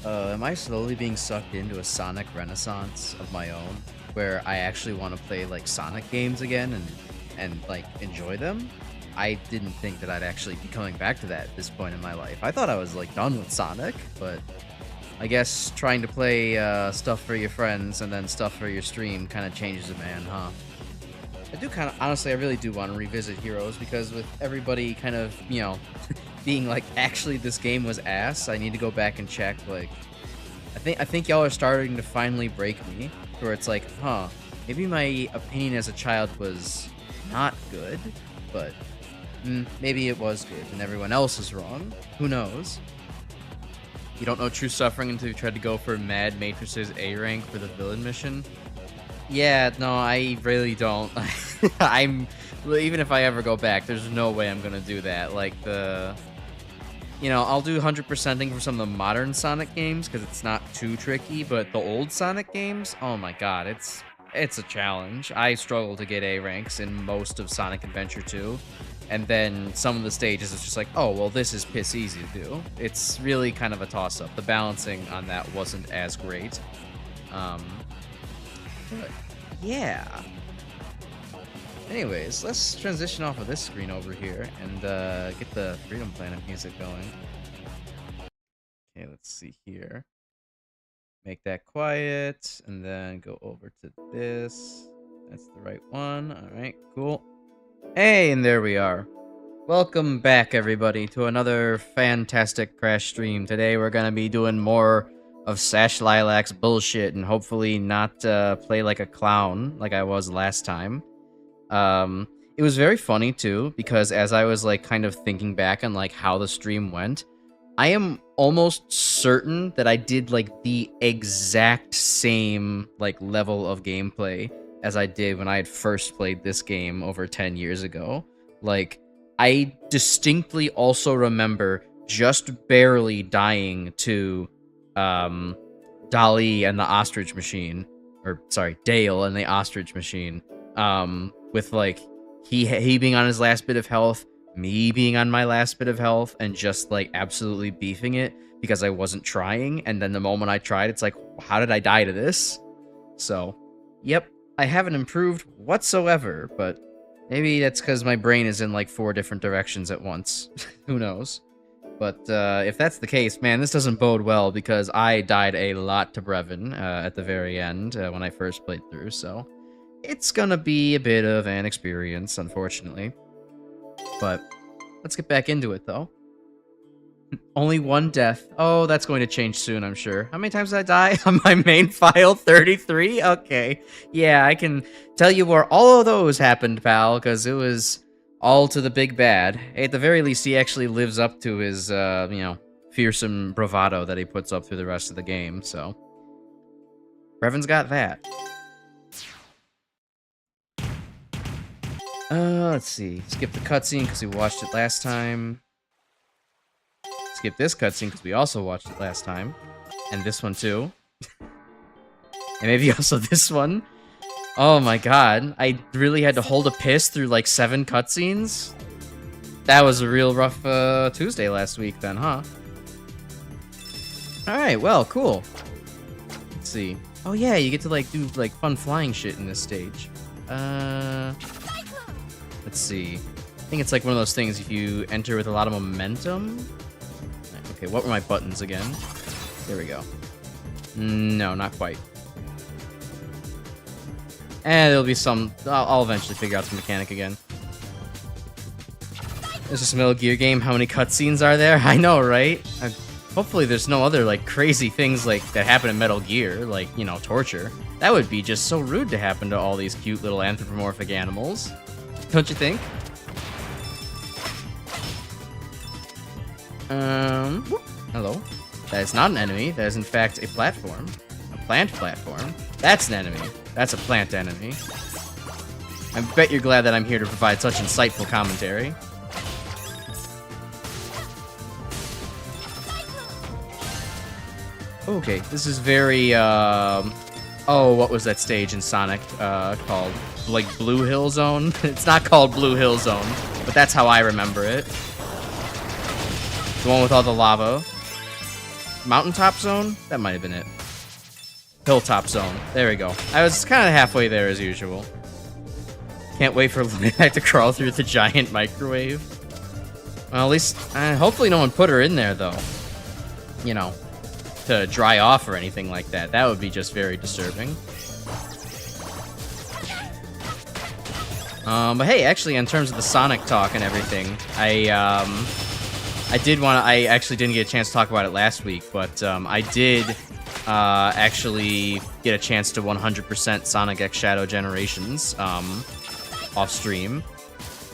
Am I slowly being sucked into a Sonic renaissance of my own, where I actually want to play like Sonic games again and like enjoy them? I didn't think that I'd actually be coming back to that at this point in my life. I thought I was like done with Sonic, but I guess trying to play stuff for your friends and then stuff for your stream kind of changes a man, huh? I do kind of, honestly, I really do want to revisit Heroes because with everybody kind of, being like, actually, this game was ass. I need to go back and check. Like, I think y'all are starting to finally break me, where it's like, huh, maybe my opinion as a child was not good, but maybe it was good, and everyone else is wrong. Who knows? You don't know true suffering until you tried to go for Mad Matrix's A rank for the villain mission. Yeah, no, I really don't. Even if I ever go back, there's no way I'm gonna do that. Like I'll do 100%ing for some of the modern Sonic games because it's not too tricky, but the old Sonic games, oh my god, it's a challenge. I struggle to get A ranks in most of Sonic Adventure 2, and then some of the stages it's just like, oh, well, this is piss easy to do. It's really kind of a toss-up. The balancing on that wasn't as great. But yeah. Anyways, let's transition off of this screen over here and get the Freedom Planet music going. Okay, let's see here. Make that quiet, and then go over to this. That's the right one. All right, cool. Hey, and there we are. Welcome back, everybody, to another fantastic Crash stream. Today we're going to be doing more of Sash Lilac's bullshit and hopefully not play like a clown like I was last time. It was very funny too, because as I was like kind of thinking back on like how the stream went, I am almost certain that I did like the exact same like level of gameplay as I did when I had first played this game over 10 years ago. Like, I distinctly also remember just barely dying to Dolly and the Ostrich Machine, or sorry, Dale and the Ostrich Machine, with like he being on his last bit of health, me being on my last bit of health, and just like absolutely beefing it because I wasn't trying. And then the moment I tried, it's like, how did I die to this? So, yep, I haven't improved whatsoever, but maybe that's because my brain is in like 4 different directions at once. Who knows? But if that's the case, man, this doesn't bode well because I died a lot to Brevin at the very end when I first played through, so it's gonna be a bit of an experience, unfortunately. But let's get back into it, though. Only 1 death. Oh, that's going to change soon, I'm sure. How many times did I die on my main file? 33? Okay. Yeah, I can tell you where all of those happened, pal, because it was all to the big bad. At the very least, he actually lives up to his, fearsome bravado that he puts up through the rest of the game, so Brevin's got that. Let's see. Skip the cutscene because we watched it last time. Skip this cutscene because we also watched it last time. And this one too. And maybe also this one. Oh my god. I really had to hold a piss through like 7 cutscenes? That was a real rough Tuesday last week then, huh? Alright, well, cool. Let's see. Oh yeah, you get to like do like fun flying shit in this stage. Let's see. I think it's like one of those things if you enter with a lot of momentum. Okay, what were my buttons again? There we go. No, not quite. And there'll be some... I'll eventually figure out the mechanic again. There's this Metal Gear game. How many cutscenes are there? I know, right? Hopefully there's no other, like, crazy things like that happen in Metal Gear. Like, torture. That would be just so rude to happen to all these cute little anthropomorphic animals. Don't you think? Hello. That is not an enemy. That is, in fact, a platform. A plant platform. That's an enemy. That's a plant enemy. I bet you're glad that I'm here to provide such insightful commentary. Okay, this is very, oh, what was that stage in Sonic, called? Like, Blue Hill Zone? It's not called Blue Hill Zone, but that's how I remember it. The one with all the lava. Mountaintop Zone? That might have been it. Hilltop Zone. There we go. I was kind of halfway there as usual. Can't wait for Lilac to crawl through the giant microwave. Well, at least, hopefully no one put her in there, though. You know, to dry off or anything like that. That would be just very disturbing. But hey, actually, in terms of the Sonic talk and everything, I actually didn't get a chance to talk about it last week, but I did actually get a chance to 100% Sonic X Shadow Generations off stream.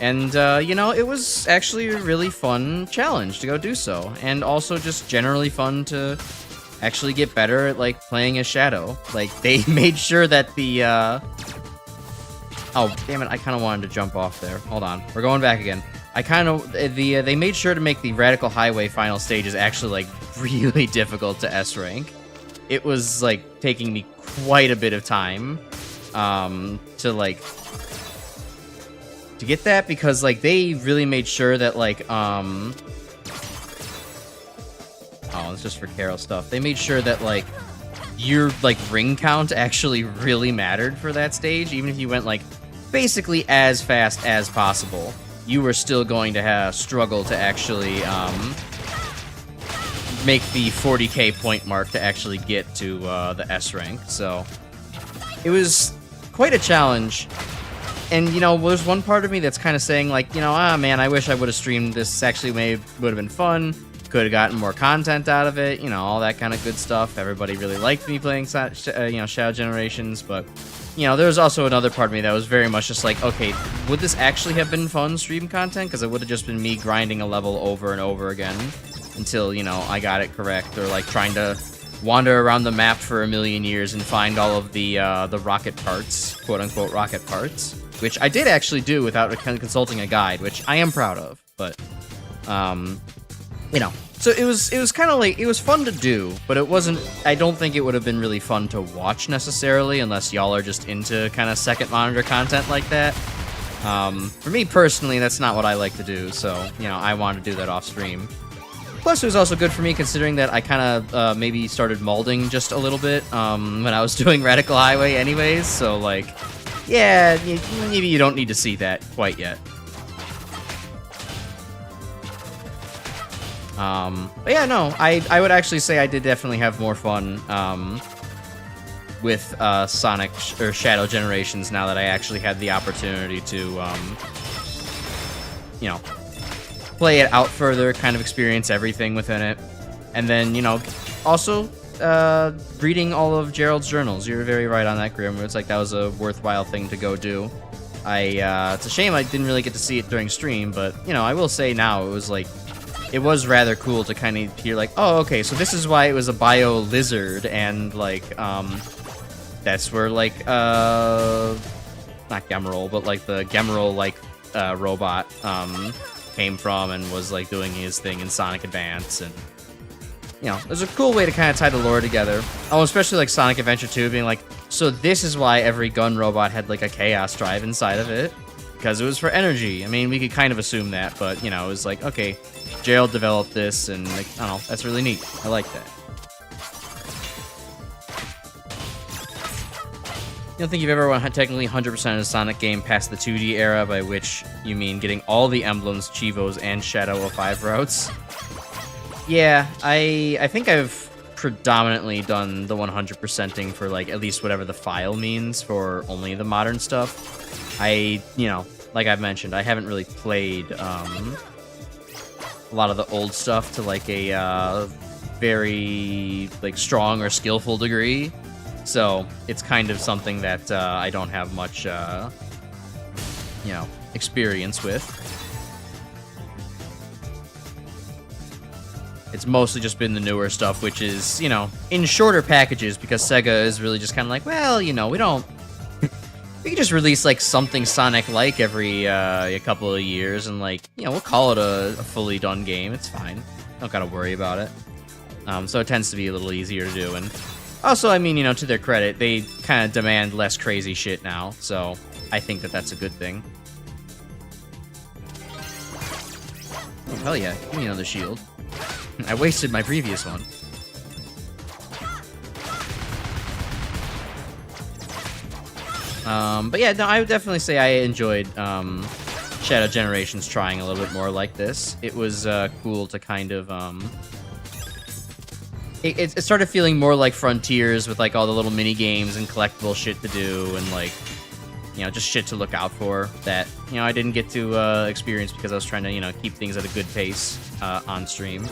And, you know, it was actually a really fun challenge to go do so. And also just generally fun to actually get better at, like, playing as Shadow. Like, they made sure that the, Oh, damn it, I kind of wanted to jump off there. Hold on. We're going back again. They made sure to make the Radical Highway final stages actually, like, really difficult to S-rank. It was, like, taking me quite a bit of time, to get that, because, like, they really made sure that, like, oh, it's just for Carol stuff. They made sure that, like, your, like, ring count actually really mattered for that stage, even if you went, like, basically as fast as possible. You were still going to struggle to actually make the 40k point mark to actually get to the S rank. So it was quite a challenge. And, you know, there's one part of me that's kind of saying, like, you know, man, I wish I would have streamed this. Actually, would have been fun. Could have gotten more content out of it. You know, all that kind of good stuff. Everybody really liked me playing, you know, Shadow Generations, but you know, there was also another part of me that was very much just like, okay, would this actually have been fun stream content? Because it would have just been me grinding a level over and over again until, you know, I got it correct, or like trying to wander around the map for a million years and find all of the rocket parts, quote-unquote rocket parts, which I did actually do without consulting a guide, which I am proud of, but, you know. So it was kind of like, it was fun to do, but it wasn't, I don't think it would have been really fun to watch necessarily, unless y'all are just into kind of second monitor content like that. For me personally, that's not what I like to do, so, you know, I wanted to do that off stream. Plus, it was also good for me considering that I kind of maybe started molding just a little bit when I was doing Radical Highway anyways, so, like, yeah, maybe you don't need to see that quite yet. But yeah, no, I would actually say I did definitely have more fun, with, Sonic, or Shadow Generations now that I actually had the opportunity to, you know, play it out further, kind of experience everything within it. And then, you know, also, reading all of Gerald's journals. You're very right on that, Grim. It's like, that was a worthwhile thing to go do. It's a shame I didn't really get to see it during stream, but, you know, I will say now, it was like, it was rather cool to kind of hear, like, oh, okay, so this is why it was a bio lizard, and, like, that's where, like, not Gemerald, but, like, the Gemerald, like, robot, came from and was, like, doing his thing in Sonic Advance, and, you know, there's a cool way to kind of tie the lore together. Oh, especially, like, Sonic Adventure 2 being like, so this is why every gun robot had, like, a Chaos Drive inside of it, because it was for energy. I mean, we could kind of assume that, but, you know, it was like, okay, Gerald developed this, and, like, I don't know, that's really neat. I like that. You don't think you've ever technically 100% of a Sonic game past the 2D era, by which you mean getting all the emblems, Chivos, and Shadow 05 routes? Yeah, I think I've predominantly done the 100%ing for, like, at least whatever the file means for only the modern stuff. You know, like I've mentioned, I haven't really played, a lot of the old stuff to, like, a very, like, strong or skillful degree. So it's kind of something that I don't have much, you know, experience with. It's mostly just been the newer stuff, which is, you know, in shorter packages, because Sega is really just kind of like, well, you know, we can just release, like, something Sonic-like every a couple of years, and, like, you know, we'll call it a fully done game. It's fine. Don't gotta worry about it. So it tends to be a little easier to do, and also, I mean, you know, to their credit, they kind of demand less crazy shit now, so I think that that's a good thing. Oh, hell yeah. Give me another shield. I wasted my previous one. But yeah, no, I would definitely say I enjoyed Shadow Generations trying a little bit more like this. It was cool to kind of it started feeling more like Frontiers with like all the little mini games and collectible shit to do and like, you know, just shit to look out for that, you know, I didn't get to experience because I was trying to, you know, keep things at a good pace on stream.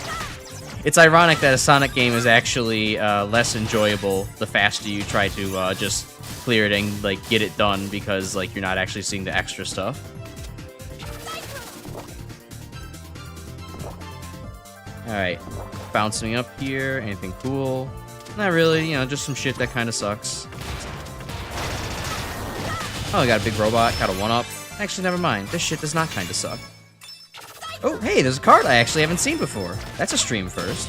It's ironic that a Sonic game is actually less enjoyable the faster you try to just clear it and like get it done because like you're not actually seeing the extra stuff. Alright, bouncing up here, anything cool? Not really, you know, just some shit that kind of sucks. Oh, I got a big robot, got a 1-up. Actually, never mind, this shit does not kind of suck. Oh, hey, there's a card I actually haven't seen before. That's a stream first.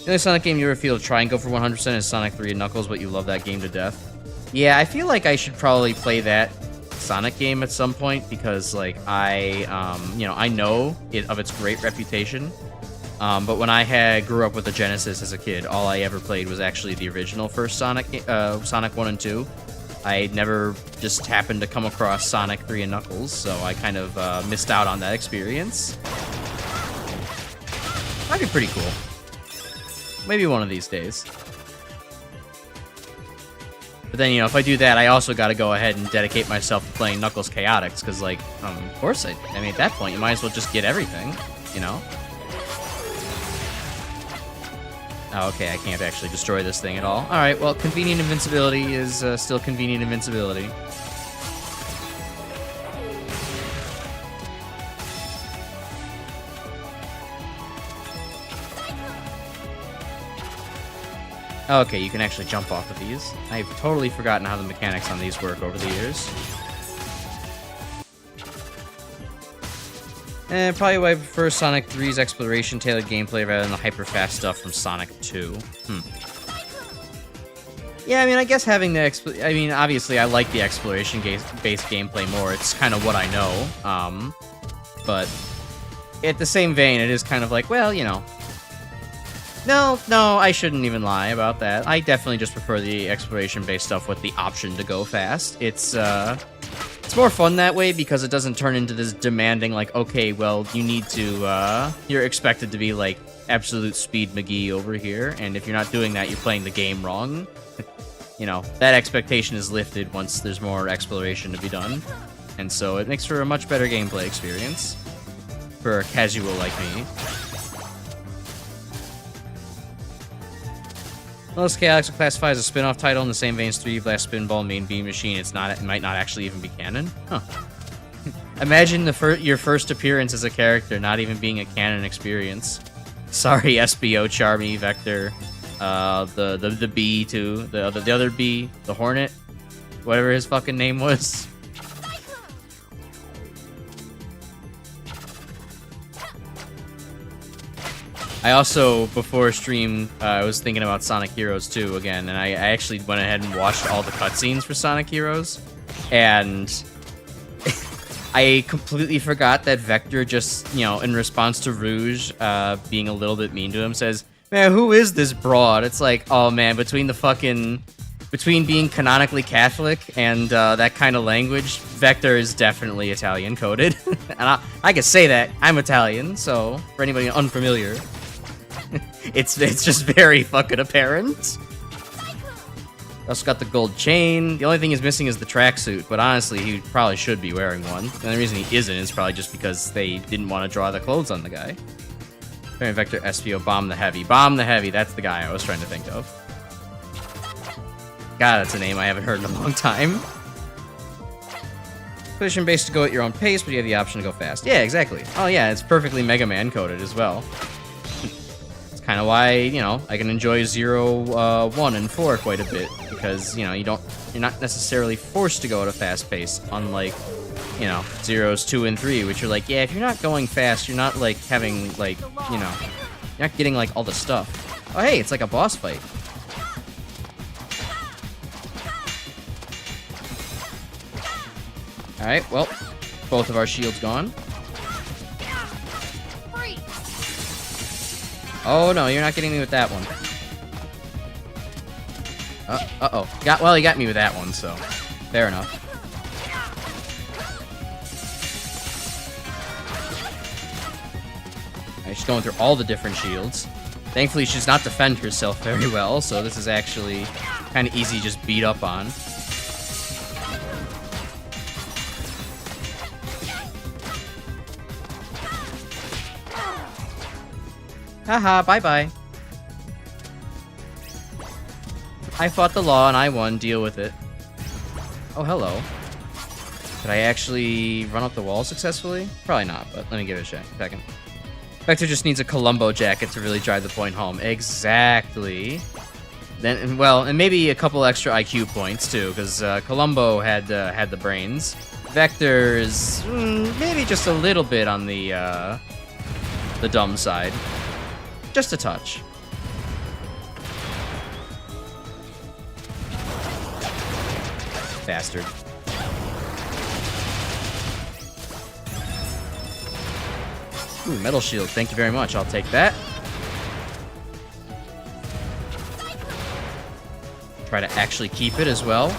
The only Sonic game you ever feel to try and go for 100% is Sonic 3 and Knuckles, but you love that game to death. Yeah, I feel like I should probably play that Sonic game at some point because, like, you know, I know of its great reputation. But when I grew up with the Genesis as a kid, all I ever played was actually the original first Sonic, Sonic 1 and 2. I never just happened to come across Sonic 3 and Knuckles, so I kind of missed out on that experience. That'd be pretty cool. Maybe one of these days. But then, you know, if I do that, I also got to go ahead and dedicate myself to playing Knuckles Chaotix, because, like, of course, I mean, at that point, you might as well just get everything, you know? Oh, okay, I can't actually destroy this thing at all. Alright, well, convenient invincibility is still convenient invincibility. Okay, you can actually jump off of these. I've totally forgotten how the mechanics on these work over the years. And probably why I prefer Sonic 3's exploration-tailored gameplay rather than the hyper-fast stuff from Sonic 2. Yeah, I mean, I guess having the I mean, obviously, I like the exploration-based gameplay more. It's kind of what I know. But at the same vein, it is kind of like, well, you know. No, I shouldn't even lie about that. I definitely just prefer the exploration-based stuff with the option to go fast. It's more fun that way because it doesn't turn into this demanding, like, okay, well, you need to, you're expected to be, like, absolute speed McGee over here, and if you're not doing that, you're playing the game wrong. You know, that expectation is lifted once there's more exploration to be done, and so it makes for a much better gameplay experience for a casual like me. Most Galaxy classified as a spin-off title in the same vein as 3D Blast Spinball Main Beam Machine. It might not actually even be canon. Huh. Imagine your first appearance as a character not even being a canon experience. Sorry, SBO, Charmy, Vector, the bee too, the other bee, the Hornet, whatever his fucking name was. I also, before stream, I was thinking about Sonic Heroes 2 again, and I actually went ahead and watched all the cutscenes for Sonic Heroes, and I completely forgot that Vector just, you know, in response to Rouge being a little bit mean to him, says, "Man, who is this broad?" It's like, oh man, between being canonically Catholic and that kind of language, Vector is definitely Italian coded. And I can say that, I'm Italian, so for anybody unfamiliar, it's just very fucking apparent. Also got the gold chain. The only thing he's missing is the tracksuit, but honestly, he probably should be wearing one. The only reason he isn't is probably just because they didn't want to draw the clothes on the guy. Variant Vector SPO, Bomb the Heavy. Bomb the Heavy, that's the guy I was trying to think of. God, that's a name I haven't heard in a long time. Position based to go at your own pace, but you have the option to go fast. Yeah, exactly. Oh yeah, it's perfectly Mega Man coded as well. It's kind of why, you know, I can enjoy 0, 1, and 4 quite a bit, because, you know, you're not necessarily forced to go at a fast pace, unlike, you know, 0s, 2, and 3, which are like, yeah, if you're not going fast, you're not, like, having, like, you know, you're not getting, like, all the stuff. Oh, hey, it's like a boss fight. Alright, well, both of our shields gone. Oh no, you're not getting me with that one. Uh-oh. Well, he got me with that one, so. Fair enough. Alright, she's going through all the different shields. Thankfully, she does not defend herself very well, so this is actually kind of easy to just beat up on. Haha, bye-bye. I fought the law and I won. Deal with it. Oh, hello. Did I actually run up the wall successfully? Probably not, but let me give it a second. Vector just needs a Columbo jacket to really drive the point home. Exactly. Then, well, and maybe a couple extra IQ points too, because Columbo had the brains. Vector is maybe just a little bit on the dumb side. Just a touch. Bastard. Ooh, metal shield. Thank you very much. I'll take that. Try to actually keep it as well.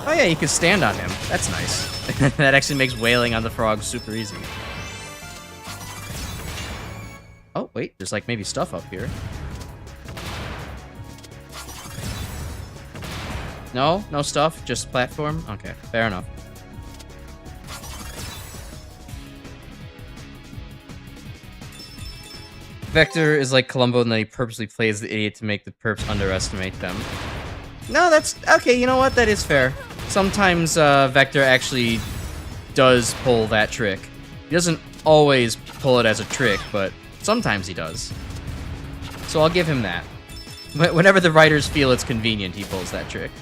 Oh yeah, you can stand on him. That's nice. That actually makes wailing on the frog super easy. Oh, wait. There's like maybe stuff up here. No? No stuff? Just platform? Okay, fair enough. Vector is like Columbo and then he purposely plays the idiot to make the perps underestimate them. No, that's... Okay, you know what? That is fair. Sometimes Vector actually does pull that trick. He doesn't always pull it as a trick, but sometimes he does. So I'll give him that. But whenever the writers feel it's convenient, he pulls that trick.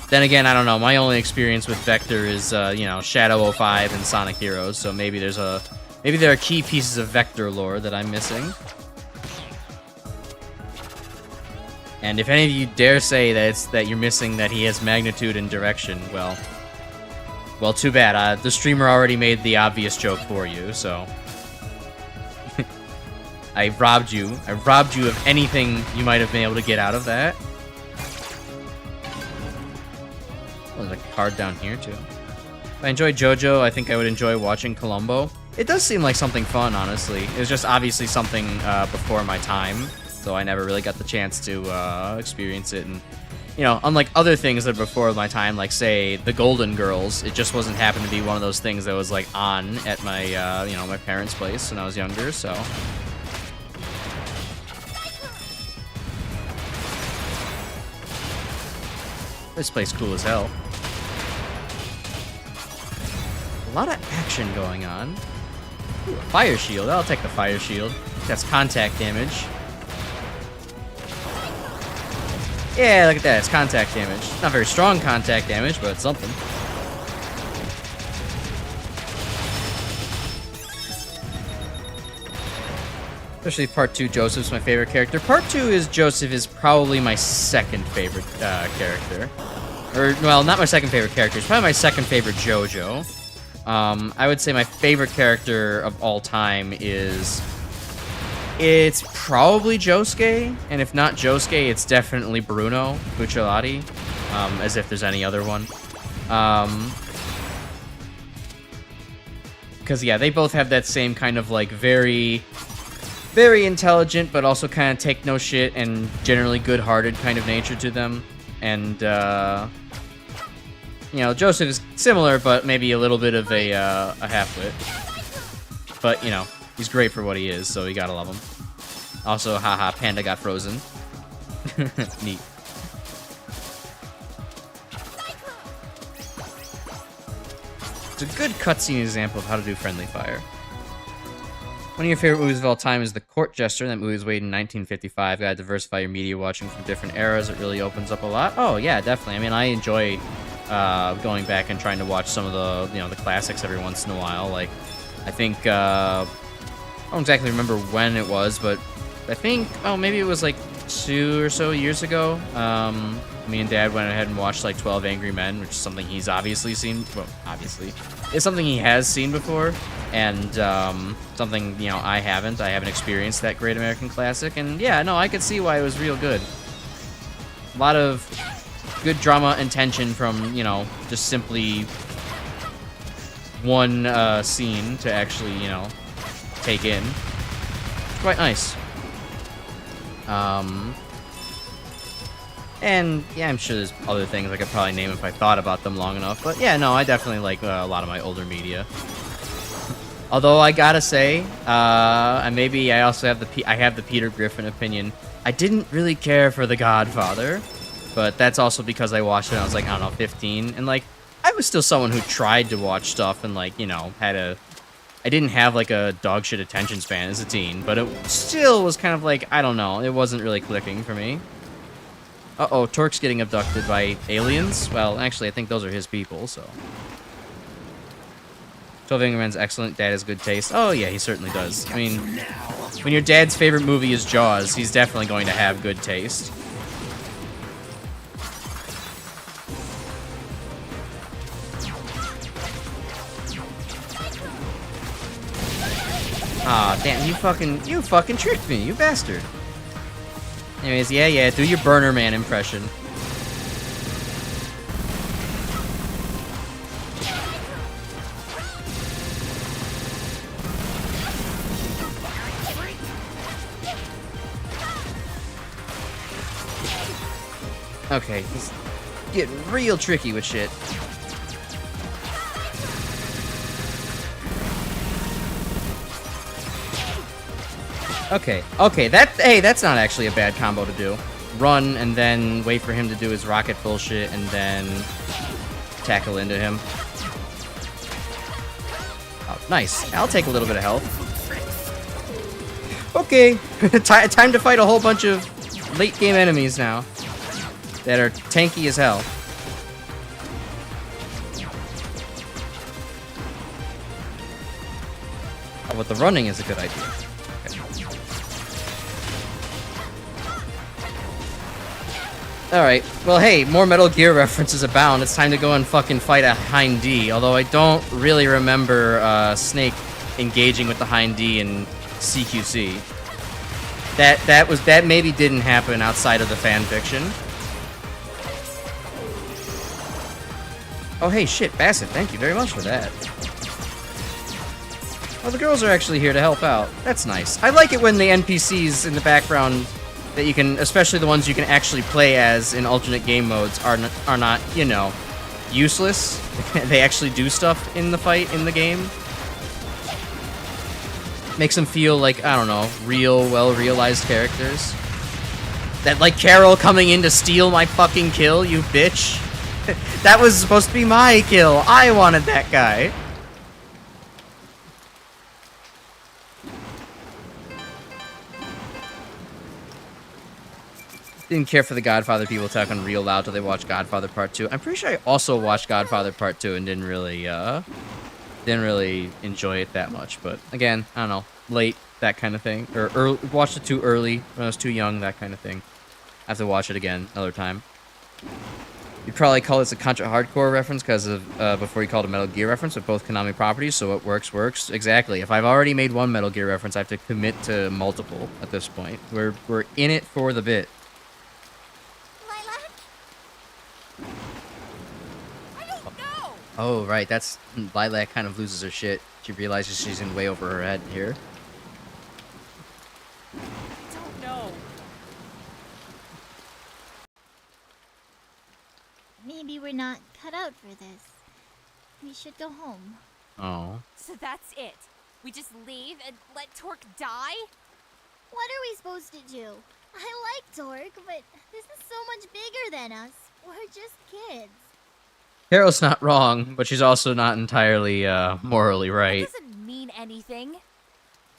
Then again, I don't know. My only experience with Vector is, you know, Shadow 05 and Sonic Heroes, so maybe there's a... Maybe there are key pieces of Vector lore that I'm missing. And if any of you dare say that you're missing that he has magnitude and direction, well, too bad. The streamer already made the obvious joke for you, so I robbed you. I robbed you of anything you might have been able to get out of that. Oh, there's a card down here too. If I enjoy JoJo, I think I would enjoy watching Columbo. It does seem like something fun, honestly. It was just obviously something before my time, so I never really got the chance to experience it. And, you know, unlike other things that are before my time, like, say, the Golden Girls, it just wasn't happened to be one of those things that was, like, on at my, you know, my parents' place when I was younger, so... This place cool as hell. A lot of action going on. Ooh, a fire shield. I'll take the fire shield. That's contact damage. Yeah, look at that. It's contact damage. Not very strong contact damage, but it's something. Especially Part 2, Joseph's my favorite character. Part 2 is Joseph is probably my second favorite character. Or, well, not my second favorite character. It's probably my second favorite JoJo. I would say my favorite character of all time is... It's probably Josuke, and if not Josuke, it's definitely Bruno Bucciolati, as if there's any other one. Because, yeah, they both have that same kind of, like, very intelligent, but also kind of take no shit and generally good-hearted kind of nature to them. And, you know, Joseph is similar, but maybe a little bit of a half-wit. But, you know, he's great for what he is, so you gotta love him. Also, haha, Panda got frozen. Neat. It's a good cutscene example of how to do friendly fire. One of your favorite movies of all time is The Court Jester. That movie was made in 1955. Gotta diversify your media watching from different eras. It really opens up a lot. Oh, yeah, definitely. I mean, I enjoy going back and trying to watch some of the, you know, the classics every once in a while. Like, I think, I don't exactly remember when it was, but I think, oh, maybe it was like 2 or so years ago. Me and Dad went ahead and watched like 12 Angry Men, which is something he's obviously seen. Well, obviously. It's something he has seen before, and something, you know, I haven't. I haven't experienced that great American classic, and yeah, no, I could see why it was real good. A lot of good drama and tension from, you know, just simply one scene to actually, you know, take in. It's quite nice. And yeah, I'm sure there's other things I could probably name if I thought about them long enough. But yeah, no, I definitely like a lot of my older media. Although I gotta say, and maybe I also have the Peter Griffin opinion. I didn't really care for The Godfather, but that's also because I watched it when I was like, I don't know, 15, and like I was still someone who tried to watch stuff and like, you know, I didn't have like a dog shit attention span as a teen, but it still was kind of like, I don't know, it wasn't really clicking for me. Uh-oh, Torque's getting abducted by aliens. Well, actually, I think those are his people, so. 12 Angry Men's excellent. Dad has good taste. Oh, yeah, he certainly does. I mean, when your dad's favorite movie is Jaws, he's definitely going to have good taste. Aw, damn, you fucking tricked me, you bastard. Anyways, yeah, do your Burner Man impression. Okay, he's getting real tricky with shit. Okay, that's not actually a bad combo to do. Run, and then wait for him to do his rocket bullshit, and then tackle into him. Oh, nice. I'll take a little bit of health. Okay, time to fight a whole bunch of late-game enemies now that are tanky as hell. Oh, but the running is a good idea. Alright, well hey, more Metal Gear references abound. It's time to go and fucking fight a Hind D, although I don't really remember Snake engaging with the Hind D in CQC. That maybe didn't happen outside of the fan fiction. Oh hey, shit, Bassett, thank you very much for that. Oh, the girls are actually here to help out. That's nice. I like it when the NPCs in the background that you can, especially the ones you can actually play as in alternate game modes, are not, you know, useless. They actually do stuff in the fight, in the game. Makes them feel like, I don't know, real, well-realized characters. That, like, Carol coming in to steal my fucking kill, you bitch. That was supposed to be my kill. I wanted that guy. Didn't care for the Godfather people talking real loud till they watched Godfather Part 2. I'm pretty sure I also watched Godfather Part 2 and didn't really enjoy it that much. But again, I don't know, late, that kind of thing. Or early, watched it too early when I was too young, that kind of thing. I have to watch it again another time. You'd probably call this a Contra Hardcore reference because of before you called it a Metal Gear reference with both Konami properties, so what works, works. Exactly. If I've already made one Metal Gear reference, I have to commit to multiple at this point. We're in it for the bit. Oh, right, that's... Lilac kind of loses her shit. She realizes she's in way over her head here. I don't know. Maybe we're not cut out for this. We should go home. Oh. So that's it? We just leave and let Torque die? What are we supposed to do? I like Torque, but this is so much bigger than us. We're just kids. Carol's not wrong, but she's also not entirely, morally right. That doesn't mean anything.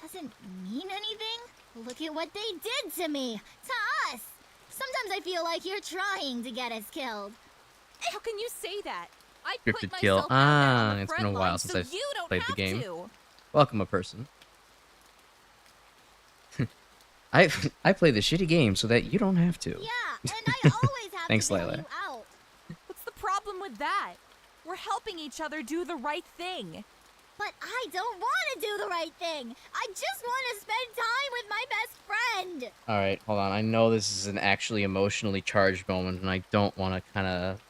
Doesn't mean anything? Look at what they did to me! To us! Sometimes I feel like you're trying to get us killed. How can you say that? I Scripted put kill. myself out there on the It's front been a while line, since so I've you don't played the have game. to. Welcome, a person. I play the shitty game so that you don't have to. Yeah, and I always have Thanks, to bail Lilac. you out. What's the problem with that? We're helping each other do the right thing. But I don't want to do the right thing. I just want to spend time with my best friend. Alright, hold on. I know this is an actually emotionally charged moment, and I don't want to kind of...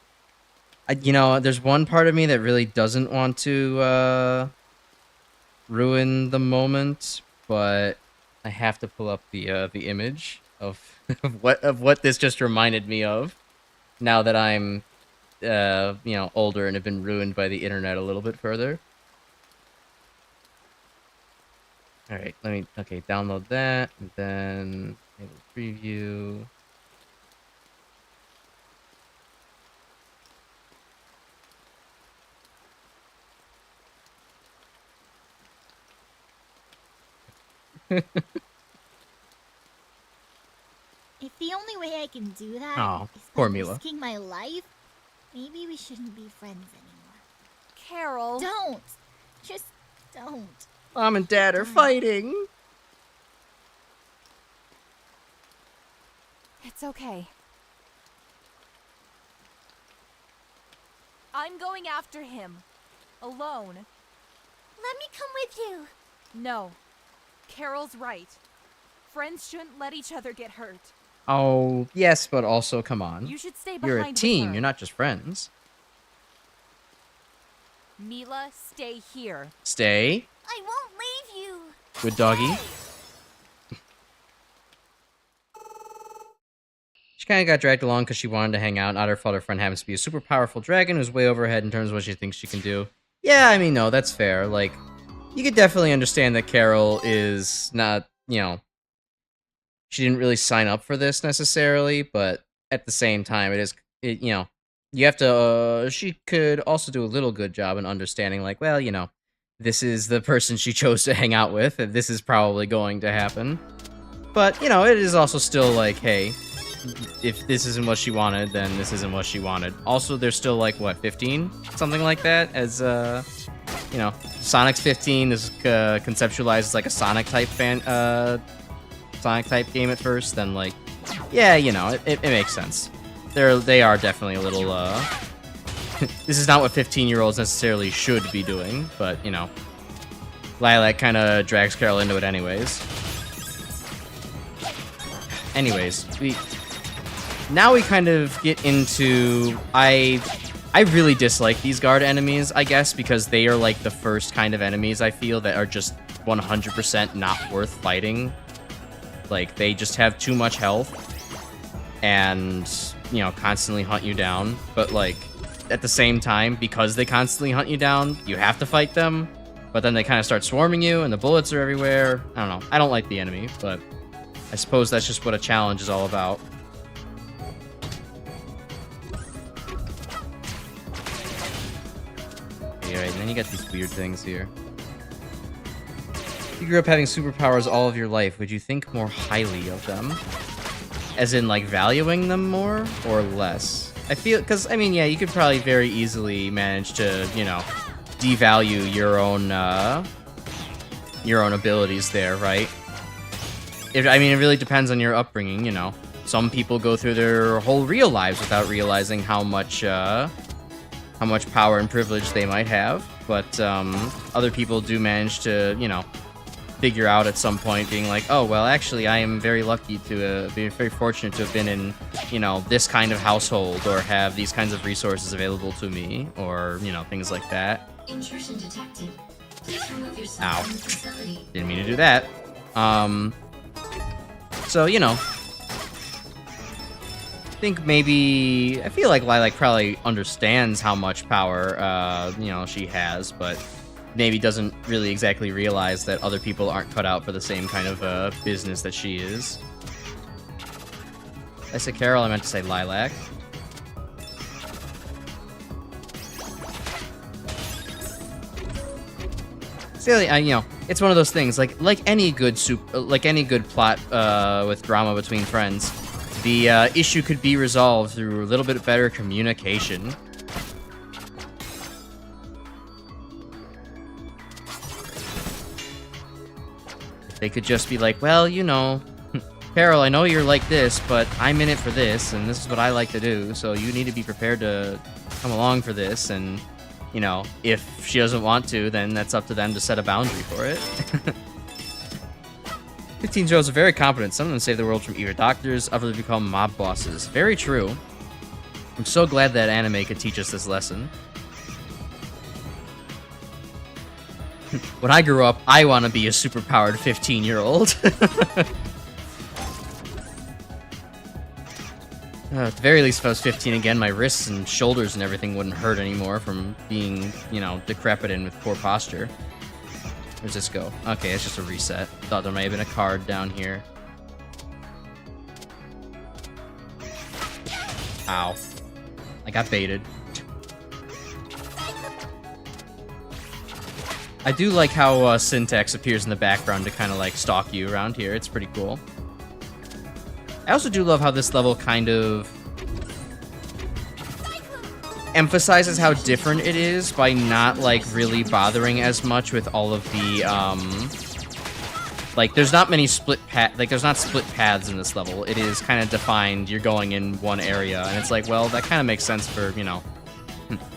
You know, there's one part of me that really doesn't want to ruin the moment, but I have to pull up the image of what this just reminded me of. Now that I'm, you know, older and have been ruined by the internet a little bit further. All right, okay, download that, and then enable preview. If the only way I can do that is by poor Mila. risking my life, maybe we shouldn't be friends anymore. Carol. Don't. Just don't. Mom and Dad are fighting. It's okay. I'm going after him. Alone. Let me come with you. No. Carol's right. Friends shouldn't let each other get hurt. Oh, yes, but also, come on. You should stay behind You're a with team, her. you're not just friends. Mila, stay here. Stay. I won't leave you. Good doggy. She kind of got dragged along because she wanted to hang out. Not her fault. Her friend happens to be a super powerful dragon who's way overhead in terms of what she thinks she can do. Yeah, I mean, no, that's fair. Like, you could definitely understand that Carol is not, you know, she didn't really sign up for this necessarily, but at the same time, you know, you have to, she could also do a little good job in understanding, like, well, you know, this is the person she chose to hang out with, and this is probably going to happen. But, you know, it is also still like, hey, if this isn't what she wanted, then this isn't what she wanted. Also, there's still, like, what, 15? Something like that, as, you know, Sonic's 15 is conceptualized as, like, a Sonic-type Sonic-type game at first, then, like, yeah, you know, it makes sense. They are definitely a little, this is not what 15-year-olds necessarily should be doing, but, you know, Lilac kind of drags Carol into it anyways. Anyways, now we kind of get into, I really dislike these guard enemies, I guess, because they are, like, the first kind of enemies, I feel, that are just 100% not worth fighting. Like, they just have too much health and, you know, constantly hunt you down. But, like, at the same time, because they constantly hunt you down, you have to fight them. But then they kind of start swarming you, and the bullets are everywhere. I don't know. I don't like the enemy, but I suppose that's just what a challenge is all about. Alright, and then you got these weird things here. If you grew up having superpowers all of your life, would you think more highly of them? As in, like, valuing them more or less? I feel, because, I mean, yeah, you could probably very easily manage to, you know, devalue your own abilities there, right? I mean, it really depends on your upbringing, you know. Some people go through their whole real lives without realizing how much power and privilege they might have, but other people do manage to, you know, figure out at some point being like, oh, well, actually, I am very lucky to be very fortunate to have been in, you know, this kind of household or have these kinds of resources available to me, or, you know, things like that. Intrusion detected. Please remove yourself Ow. from the facility. Didn't mean to do that. So, you know, I feel like Lilac probably understands how much power, you know, she has, but maybe doesn't really exactly realize that other people aren't cut out for the same kind of business that she is. I said Carol, I meant to say Lilac. Silly, you know, it's one of those things. Like any good plot with drama between friends, the issue could be resolved through a little bit better communication. They could just be like, well, you know, Carol, I know you're like this, but I'm in it for this, and this is what I like to do, so you need to be prepared to come along for this, and, you you know, if she doesn't want to, then that's up to them to set a boundary for it. 15-year-olds are very competent. Some of them save the world from evil doctors, others become mob bosses. Very true. I'm so glad that anime could teach us this lesson. When I grew up, I want to be a superpowered 15-year-old. At the very least, if I was 15 again, my wrists and shoulders and everything wouldn't hurt anymore from being, you know, decrepit and with poor posture. Where's this go? Okay, it's just a reset. Thought there might have been a card down here. Ow. I got baited. I do like how Syntax appears in the background to kind of like stalk you around here. It's pretty cool. I also do love how this level kind of emphasizes how different it is by not like really bothering as much with all of the like there's not many there's not split paths in this level. It is kind of defined. You're going in one area, and it's like, well, that kind of makes sense for, you know,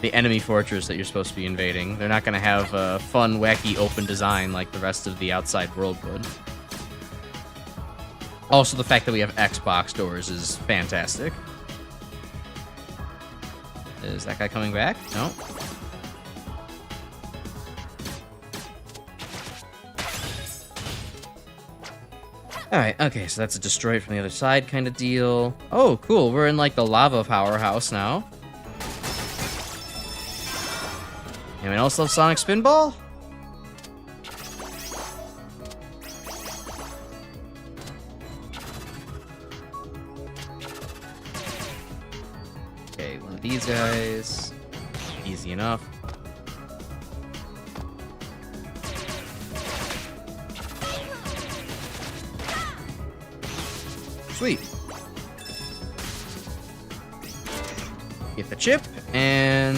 the enemy fortress that you're supposed to be invading. They're not going to have a fun, wacky, open design like the rest of the outside world would. Also, the fact that we have Xbox doors is fantastic. Is that guy coming back? No. Alright, okay, so that's a destroy it from the other side kind of deal. Oh, cool, we're in like the lava powerhouse now. Anyone else love Sonic Spinball? Okay, one of these guys. Easy enough. Sweet. Get the chip, and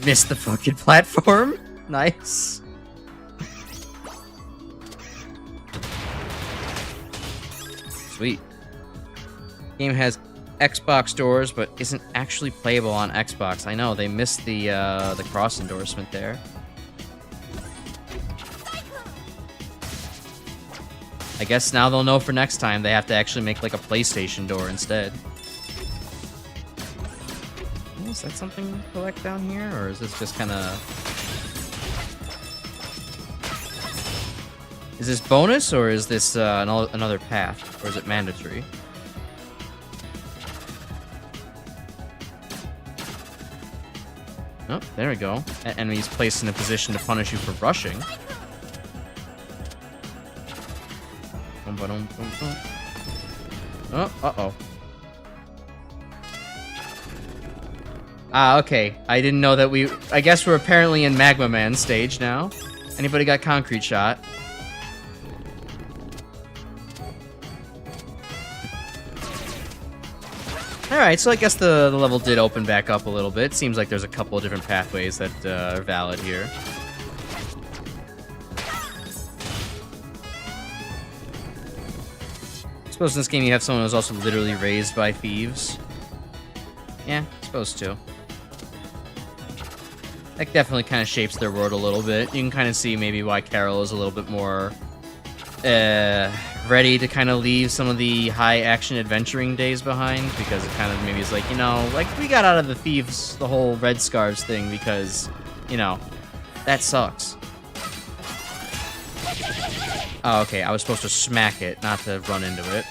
miss the fucking platform. Nice. Sweet. Game has Xbox doors, but isn't actually playable on Xbox. I know, they missed the cross endorsement there. I guess now they'll know for next time they have to actually make like a PlayStation door instead. Oh, is that something to collect down here, or is this just kind of... Is this bonus, or is this another path, or is it mandatory? Oh, there we go. That enemy's placed in a position to punish you for rushing. Oh, uh-oh. Ah, okay. I didn't know that we... I guess we're apparently in Magma Man stage now. Anybody got concrete shot? Alright, so I guess the level did open back up a little bit. Seems like there's a couple of different pathways that are valid here. I suppose in this game you have someone who's also literally raised by thieves. Yeah, supposed to. That definitely kind of shapes their world a little bit. You can kind of see maybe why Carol is a little bit more ready to kind of leave some of the high-action adventuring days behind, because it kind of maybe is like, you know, like, we got out of the thieves, the whole Red Scarves thing, because, you know, that sucks. Oh, okay, I was supposed to smack it, not to run into it.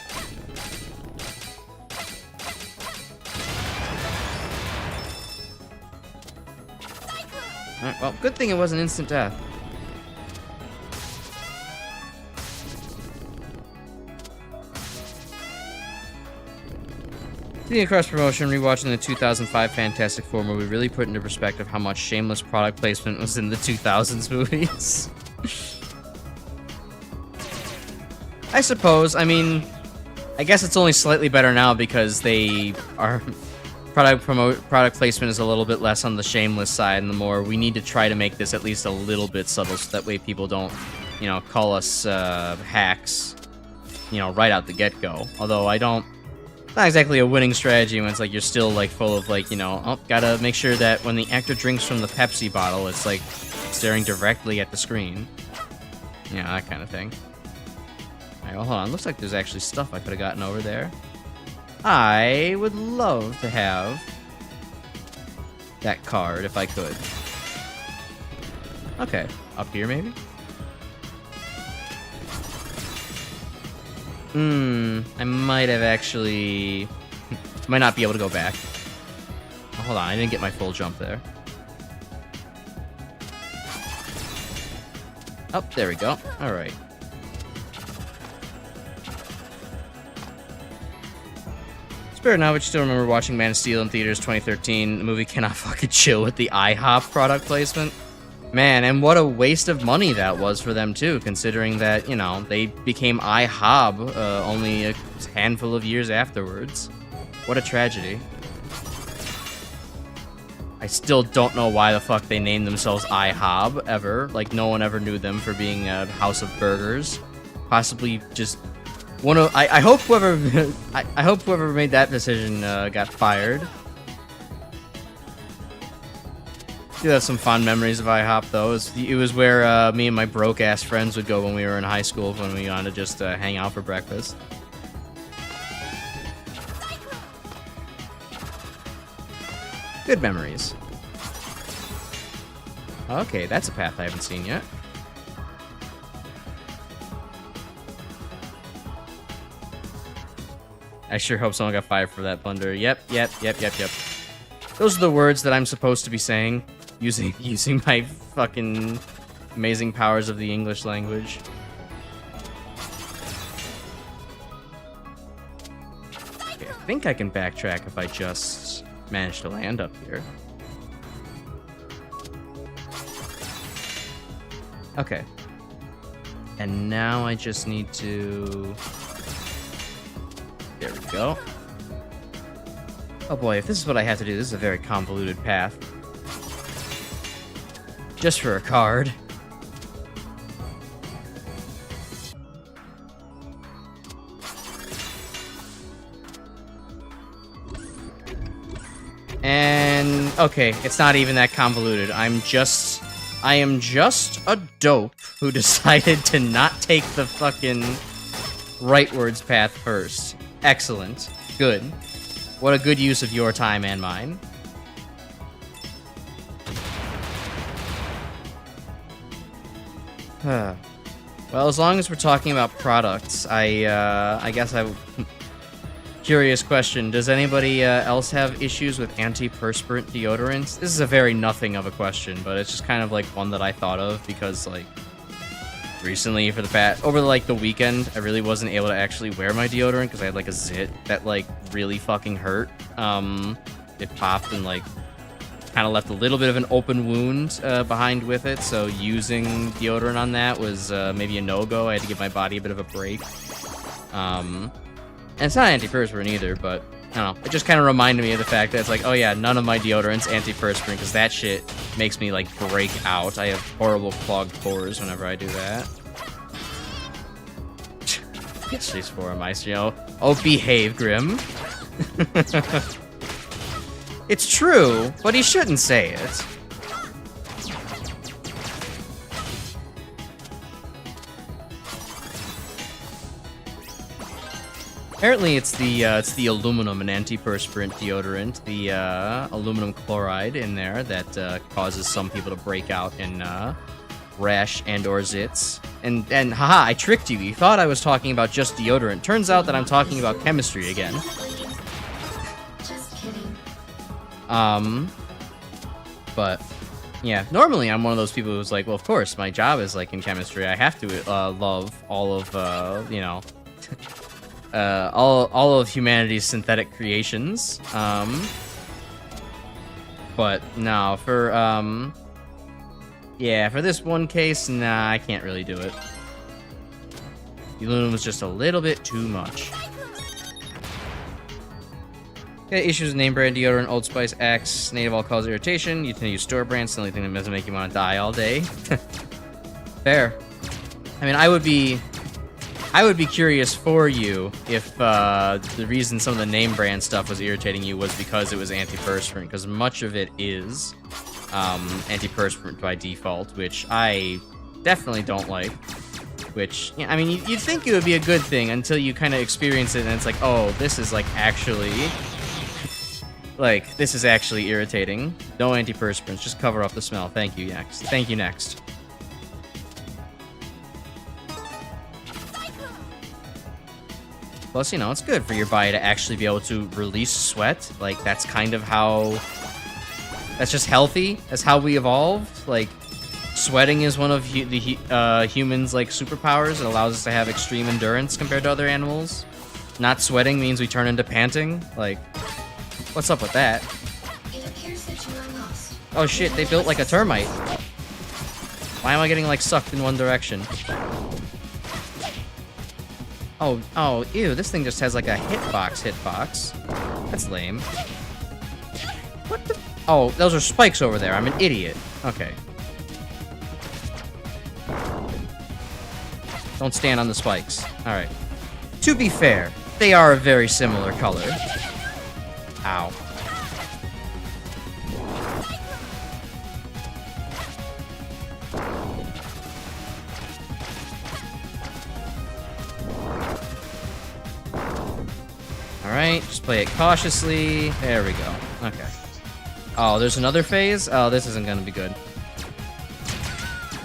Alright, well, good thing it wasn't instant death. Seeing across promotion, rewatching the 2005 Fantastic Four movie really put into perspective how much shameless product placement was in the 2000s movies. I suppose. I mean, I guess it's only slightly better now because they are product placement is a little bit less on the shameless side, and the more we need to try to make this at least a little bit subtle, so that way people don't, you know, call us hacks, you know, right out the get-go. Although I don't not exactly a winning strategy when it's like you're still like full of like, you know, oh, gotta make sure that when the actor drinks from the Pepsi bottle, it's like staring directly at the screen. Yeah, that kind of thing. Alright, well, hold on. Looks like there's actually stuff I could have gotten over there. I would love to have that card if I could. Okay, up here maybe? I might have actually... might not be able to go back. Oh, hold on, I didn't get my full jump there. Oh, there we go. Alright. Spirit now, but you still remember watching Man of Steel in theaters 2013. The movie cannot fucking chill with the IHOP product placement. Man, and what a waste of money that was for them, too, considering that, you know, they became IHOB only a handful of years afterwards. What a tragedy. I still don't know why the fuck they named themselves IHOB, ever. Like, no one ever knew them for being a house of burgers. Possibly just one of... I hope whoever... I hope whoever made that decision got fired. I do have some fond memories of IHOP, though. It was where me and my broke-ass friends would go when we were in high school, when we wanted to just hang out for breakfast. Good memories. Okay, that's a path I haven't seen yet. I sure hope someone got fired for that blunder. Yep. Those are the words that I'm supposed to be saying. Using my fucking amazing powers of the English language. Okay, I think I can backtrack if I just manage to land up here. Okay. And now I just need to... There we go. Oh boy, if this is what I have to do, this is a very convoluted path. Just for a card. And okay, it's not even that convoluted. I am just a dope who decided to not take the fucking rightwards path first. Excellent. Good. What a good use of your time and mine. Well, as long as we're talking about products, I guess curious question. Does anybody else have issues with antiperspirant deodorants? This is a very nothing of a question, but it's just kind of like one that I thought of because, like, recently over like the weekend, I really wasn't able to actually wear my deodorant because I had like a zit that like really fucking hurt. It popped and like kind of left a little bit of an open wound behind with it, so using deodorant on that was maybe a no-go. I had to give my body a bit of a break. And it's not antiperspirant either, but I don't know. It just kind of reminded me of the fact that it's like, oh yeah, none of my deodorant's antiperspirant because that shit makes me like break out. I have horrible clogged pores whenever I do that. Yes, she's for Maestro. Oh, behave, Grim. It's true, but he shouldn't say it. Apparently, it's the aluminum and antiperspirant deodorant, the aluminum chloride in there that causes some people to break out in rash and/or zits. And haha, I tricked you. You thought I was talking about just deodorant. Turns out that I'm talking about chemistry again. Just kidding. But yeah, normally I'm one of those people who's like, well, of course, my job is like in chemistry. I have to love all of you know. All of humanity's synthetic creations. But no, for yeah, for this one case, nah, I can't really do it. The aluminum was just a little bit too much. Okay, issues with name brand deodorant, Old Spice, Axe, native all cause irritation. You tend to use store brands, the only thing that doesn't make you want to die all day. Fair. I mean, I would be I would be curious for you if the reason some of the name brand stuff was irritating you was because it was antiperspirant, because much of it is antiperspirant by default, which I definitely don't like. Which, I mean, you'd think it would be a good thing until you kind of experience it, and it's like, oh, this is like actually... Like, this is actually irritating. No antiperspirants, just cover up the smell. Thank you, next. Thank you, next. Plus, you know, it's good for your body to actually be able to release sweat. Like, that's kind of how... That's just healthy. That's how we evolved. Like, sweating is one of the humans' like superpowers. It allows us to have extreme endurance compared to other animals. Not sweating means we turn into panting. Like, what's up with that? It appears that you are lost. Oh shit, they built like a termite. Why am I getting like sucked in one direction? Oh, ew, this thing just has like a hitbox. That's lame. What the? Oh, those are spikes over there. I'm an idiot. Okay. Don't stand on the spikes. Alright. To be fair, they are a very similar color. Ow. Alright, just play it cautiously. There we go. Okay. Oh, there's another phase? Oh, this isn't gonna be good.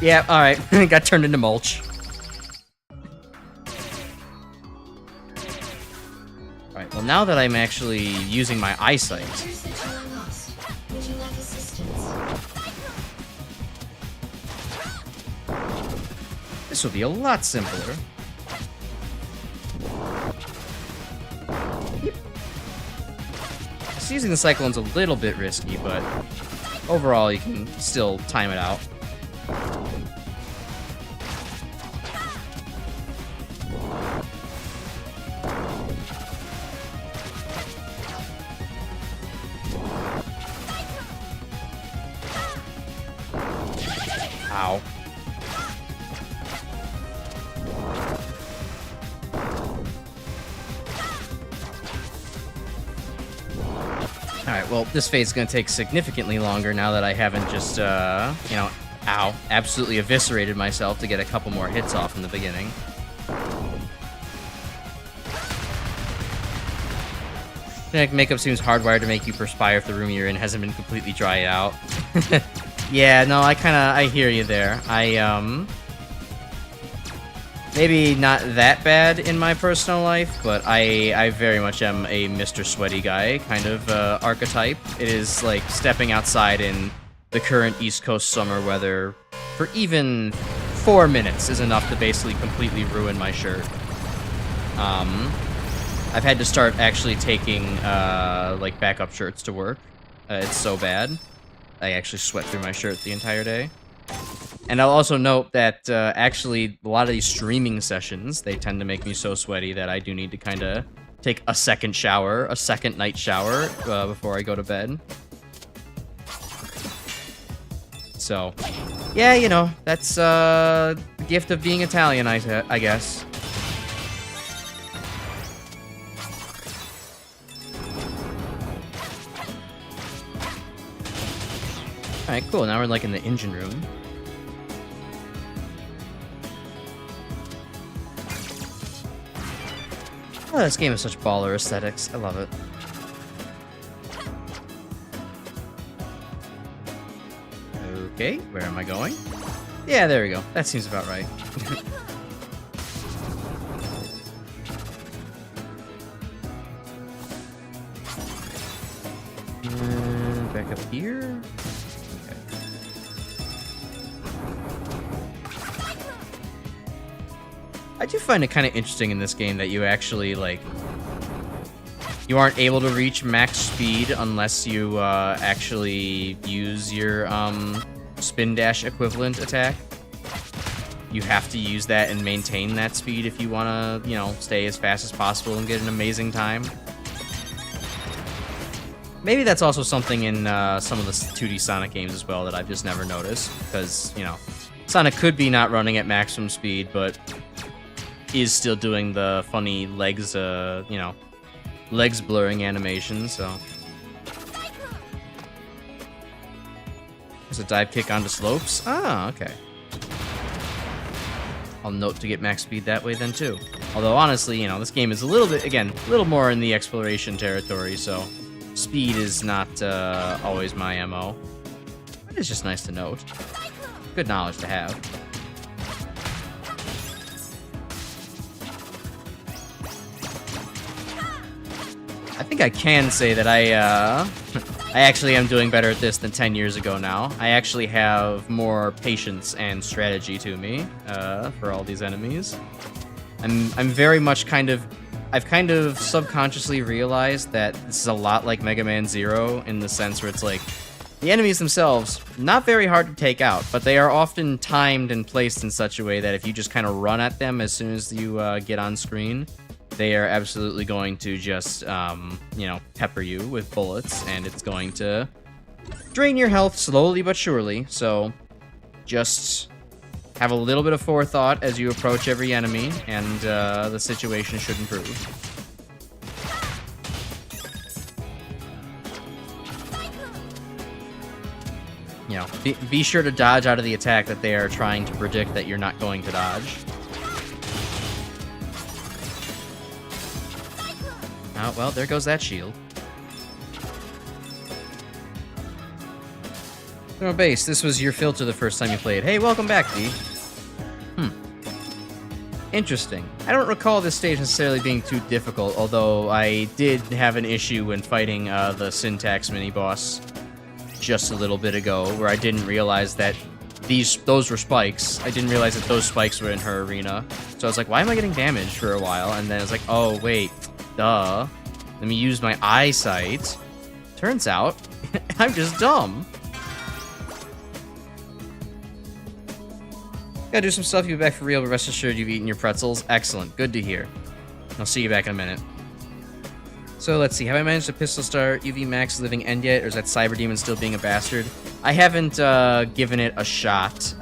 Yeah, alright. Got turned into mulch. Alright, well now that I'm actually using my eyesight... Appears that you are lost. Would you like assistance? This will be a lot simpler. Just using the Cyclone's a little bit risky, but overall you can still time it out. Ow. Alright, well, this phase is going to take significantly longer now that I haven't just, you know, ow, absolutely eviscerated myself to get a couple more hits off in the beginning. Makeup seems hardwired to make you perspire if the room you're in hasn't been completely dried out. Yeah, no, I hear you there. Maybe not that bad in my personal life, but I very much am a Mr. Sweaty guy kind of archetype. It is like stepping outside in the current East Coast summer weather for even 4 minutes is enough to basically completely ruin my shirt. I've had to start actually taking like backup shirts to work. It's so bad. I actually sweat through my shirt the entire day. And I'll also note that actually a lot of these streaming sessions, they tend to make me so sweaty that I do need to kind of take a second night shower before I go to bed. So, yeah, you know, that's the gift of being Italian, I guess. Alright, cool. Now we're like in the engine room. Oh, this game has such baller aesthetics. I love it. Okay, where am I going? Yeah, there we go. That seems about right. Back up here. I do find it kind of interesting in this game that you actually, like, you aren't able to reach max speed unless you, actually use your, spin dash equivalent attack. You have to use that and maintain that speed if you want to, you know, stay as fast as possible and get an amazing time. Maybe that's also something in, some of the 2D Sonic games as well that I've just never noticed, because, you know, Sonic could be not running at maximum speed, but is still doing the funny legs, legs blurring animation, so. There's a dive kick onto slopes. Ah, okay. I'll note to get max speed that way then too. Although honestly, this game is a little bit, again, a little more in the exploration territory, so speed is not always my MO. But it's just nice to note. Good knowledge to have. I think I can say that I actually am doing better at this than 10 years ago now. I actually have more patience and strategy to me for all these enemies. I'm very much I've kind of subconsciously realized that this is a lot like Mega Man Zero in the sense where it's like, the enemies themselves, not very hard to take out, but they are often timed and placed in such a way that if you just kind of run at them as soon as you get on screen, they are absolutely going to just, pepper you with bullets, and it's going to drain your health slowly but surely. So just have a little bit of forethought as you approach every enemy, and the situation should improve. Be sure to dodge out of the attack that they are trying to predict that you're not going to dodge. Oh, well, there goes that shield. No, Base, this was your filter the first time you played. Hey, welcome back, D. Interesting. I don't recall this stage necessarily being too difficult, although I did have an issue when fighting the Syntax mini-boss just a little bit ago, where I didn't realize that those were spikes. I didn't realize that those spikes were in her arena. So I was like, why am I getting damaged for a while? And then I was like, oh, wait. Duh. Let me use my eyesight. Turns out, I'm just dumb. Gotta do some stuff, you'll be back for real, but rest assured you've eaten your pretzels. Excellent. Good to hear. I'll see you back in a minute. So let's see, have I managed to pistol start UV Max Living End yet, or is that Cyber Demon still being a bastard? I haven't given it a shot,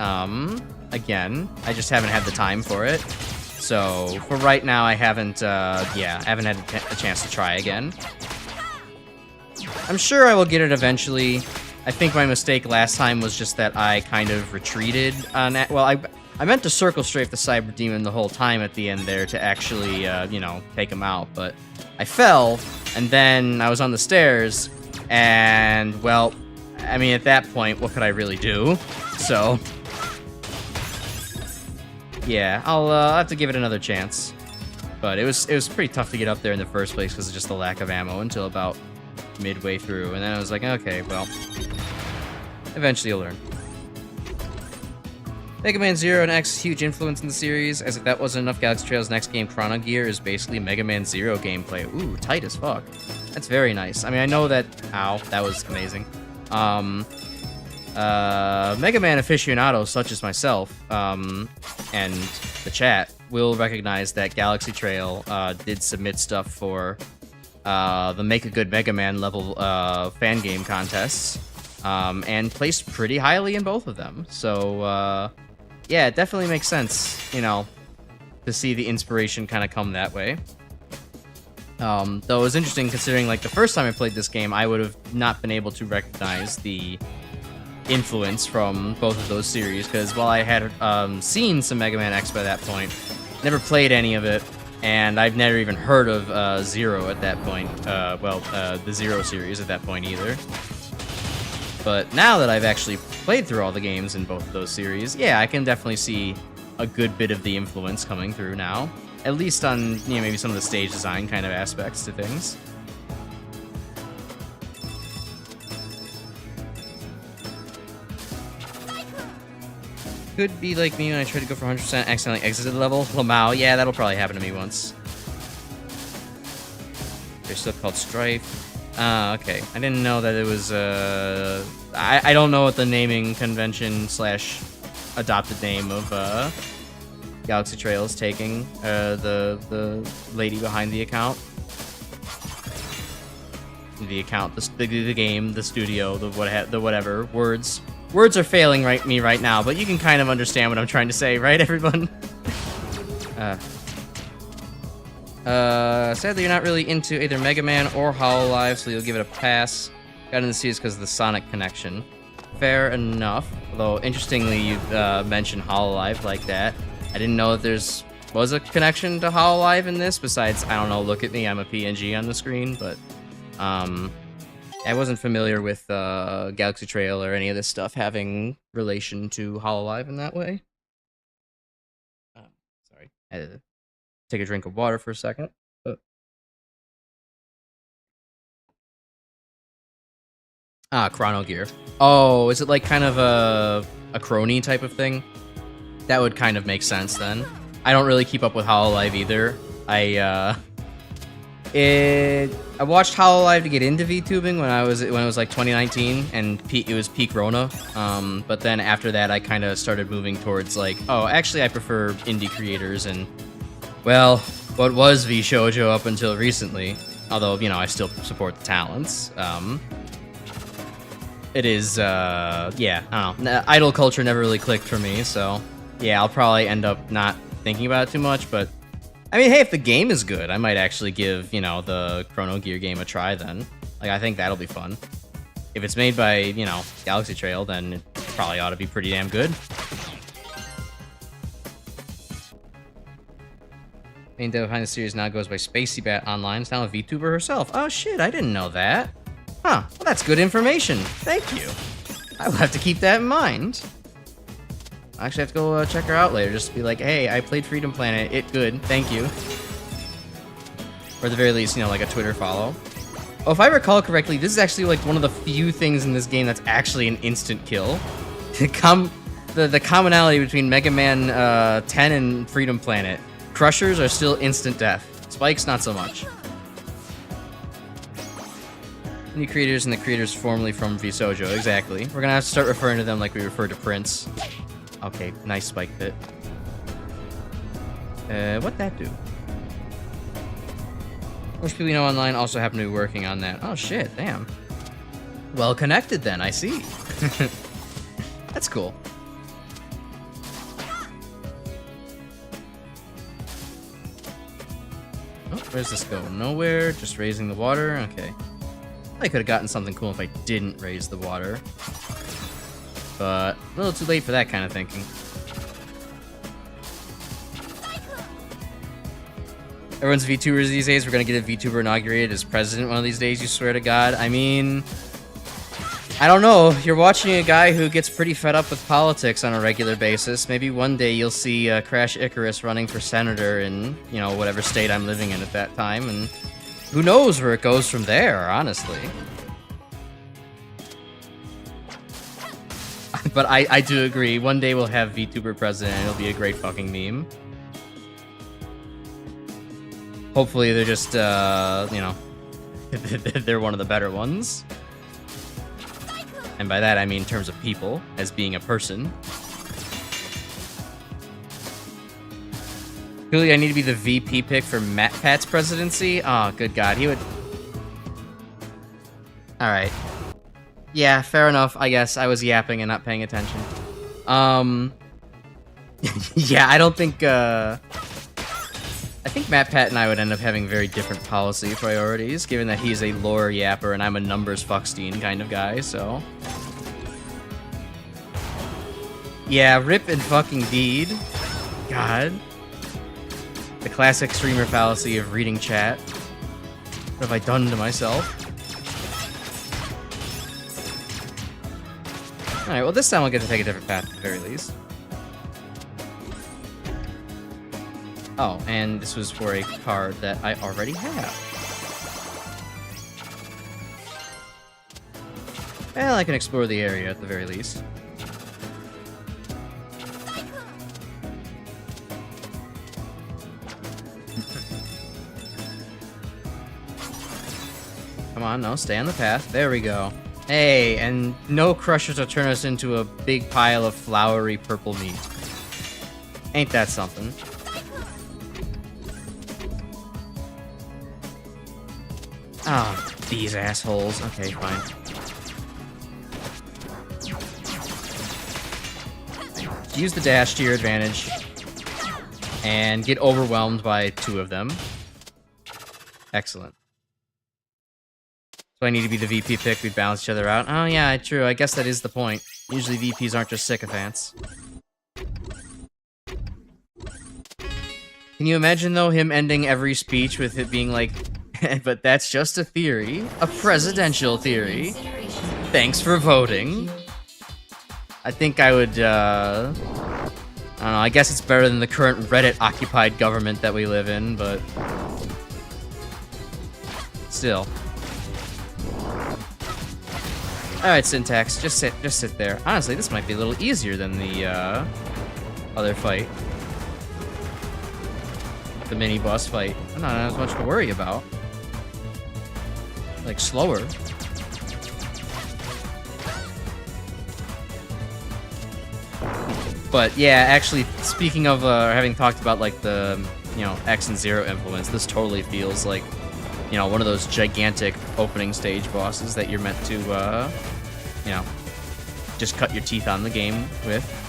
again. I just haven't had the time for it. So, for right now, I haven't had a chance to try again. I'm sure I will get it eventually. I think my mistake last time was just that I kind of retreated on that. Well, I meant to circle strafe the Cyber Demon the whole time at the end there to actually, take him out, but I fell, and then I was on the stairs, and, well, I mean, at that point, what could I really do? So, yeah, I'll have to give it another chance. But it was pretty tough to get up there in the first place because of just the lack of ammo until about midway through, and then I was like, okay, well, eventually you'll learn. Mega Man Zero and X, huge influence in the series. As if that wasn't enough, GalaxyTrail's next game, Chrono Gear, is basically Mega Man Zero gameplay. Ooh, tight as fuck. That's very nice. I mean, I know that... Ow, that was amazing. Mega Man aficionados such as myself, and the chat, will recognize that GalaxyTrail did submit stuff for the Make a Good Mega Man level fan game contests, and placed pretty highly in both of them. So, yeah, it definitely makes sense, to see the inspiration kind of come that way. Though it was interesting considering, like, the first time I played this game, I would have not been able to recognize the influence from both of those series, because while I had seen some Mega Man X by that point, never played any of it, and I've never even heard of Zero at that point, the Zero series at that point either. But now that I've actually played through all the games in both of those series, yeah, I can definitely see a good bit of the influence coming through now. At least on, maybe some of the stage design kind of aspects to things. Could be like me when I tried to go for 100%, accidentally exited the level. Lamau, yeah, that'll probably happen to me once. They're still called Strife. Okay. I didn't know that it was, I don't know what the naming convention / adopted name of, GalaxyTrail is taking, the lady behind the account. The account, the game, the studio, the whatever. Words are failing me right now, but you can kind of understand what I'm trying to say, right, everyone? Sadly, you're not really into either Mega Man or Hololive, so you'll give it a pass. Got into the series because of the Sonic connection. Fair enough. Although, interestingly, you mentioned Hololive like that. I didn't know that was a connection to Hololive in this, besides, I don't know, look at me, I'm a PNG on the screen, but, I wasn't familiar with, GalaxyTrail or any of this stuff having relation to Hololive in that way. Sorry. I had to take a drink of water for a second. Chrono Gear. Oh, is it like kind of a crony type of thing? That would kind of make sense then. I don't really keep up with Hololive either. I watched Hololive to get into VTubing when it was like 2019 and it was peak Rona. But then after that, I kind of started moving towards like, oh, actually, I prefer indie creators and, well, what was VShojo up until recently. Although, you know, I still support the talents. It is, yeah, I don't know. Idol culture never really clicked for me, so yeah, I'll probably end up not thinking about it too much, but I mean, hey, if the game is good, I might actually give, you know, the Chrono Gear game a try then. Like, I think that'll be fun. If it's made by, you know, GalaxyTrail, then it probably ought to be pretty damn good. Main dev behind the series now goes by Spacey Bat Online. It's now a VTuber herself. Oh shit, I didn't know that. Huh, well, that's good information. Thank you. I will have to keep that in mind. I actually have to go check her out later, just to be like, hey, I played Freedom Planet. It good. Thank you. Or at the very least, you know, like a Twitter follow. Oh, if I recall correctly, this is actually like one of the few things in this game that's actually an instant kill. The commonality between Mega Man 10 and Freedom Planet. Crushers are still instant death. Spikes, not so much. New creators and the creators formerly from VShojo, exactly. We're gonna have to start referring to them like we refer to Prince. Okay, nice spike bit. What'd that do? Most people you know online also happen to be working on that. Oh shit, damn. Well connected then, I see. That's cool. Oh, where's this go? Nowhere, just raising the water, okay. I could have gotten something cool if I didn't raise the water. But a little too late for that kind of thinking. Everyone's VTubers these days. We're gonna get a VTuber inaugurated as president one of these days, you swear to God. I mean, I don't know. You're watching a guy who gets pretty fed up with politics on a regular basis. Maybe one day you'll see Crash Icarus running for senator in, you know, whatever state I'm living in at that time, and who knows where it goes from there, honestly. But I do agree. One day we'll have VTuber president and it'll be a great fucking meme. Hopefully they're just, you know, they're one of the better ones. And by that I mean in terms of people, as being a person. Clearly I need to be the VP pick for Matt Pat's presidency. Oh, good God, he would... Alright. Yeah, fair enough, I guess. I was yapping and not paying attention. Yeah, I don't think, I think Matt Pat and I would end up having very different policy priorities, given that he's a lore yapper and I'm a numbers fuckstein kind of guy, so... Yeah, rip and fucking deed. God. The classic streamer fallacy of reading chat. What have I done to myself? Alright, well this time I'll get to take a different path at the very least. Oh, and this was for a card that I already have. Well, I can explore the area at the very least. Come on, no, stay on the path. There we go. Hey, and no crushers will turn us into a big pile of flowery purple meat. Ain't that something? Ah, oh, these assholes. Okay, fine. Use the dash to your advantage. And get overwhelmed by two of them. Excellent. So I need to be the VP pick, we balance each other out. Oh yeah, true, I guess that is the point. Usually VPs aren't just sycophants. Can you imagine, though, him ending every speech with it being like, but that's just a theory, a presidential theory. Thanks for voting. I think I would, I don't know, I guess it's better than the current Reddit-occupied government that we live in, but... still. Alright, Syntax, just sit there. Honestly, this might be a little easier than the, other fight. The mini-boss fight. I'm not as much to worry about. Like, slower. But, yeah, actually, speaking of, having talked about, like, the, you know, X and Zero influence, this totally feels like, you know, one of those gigantic opening stage bosses that you're meant to, you know, just cut your teeth on the game with.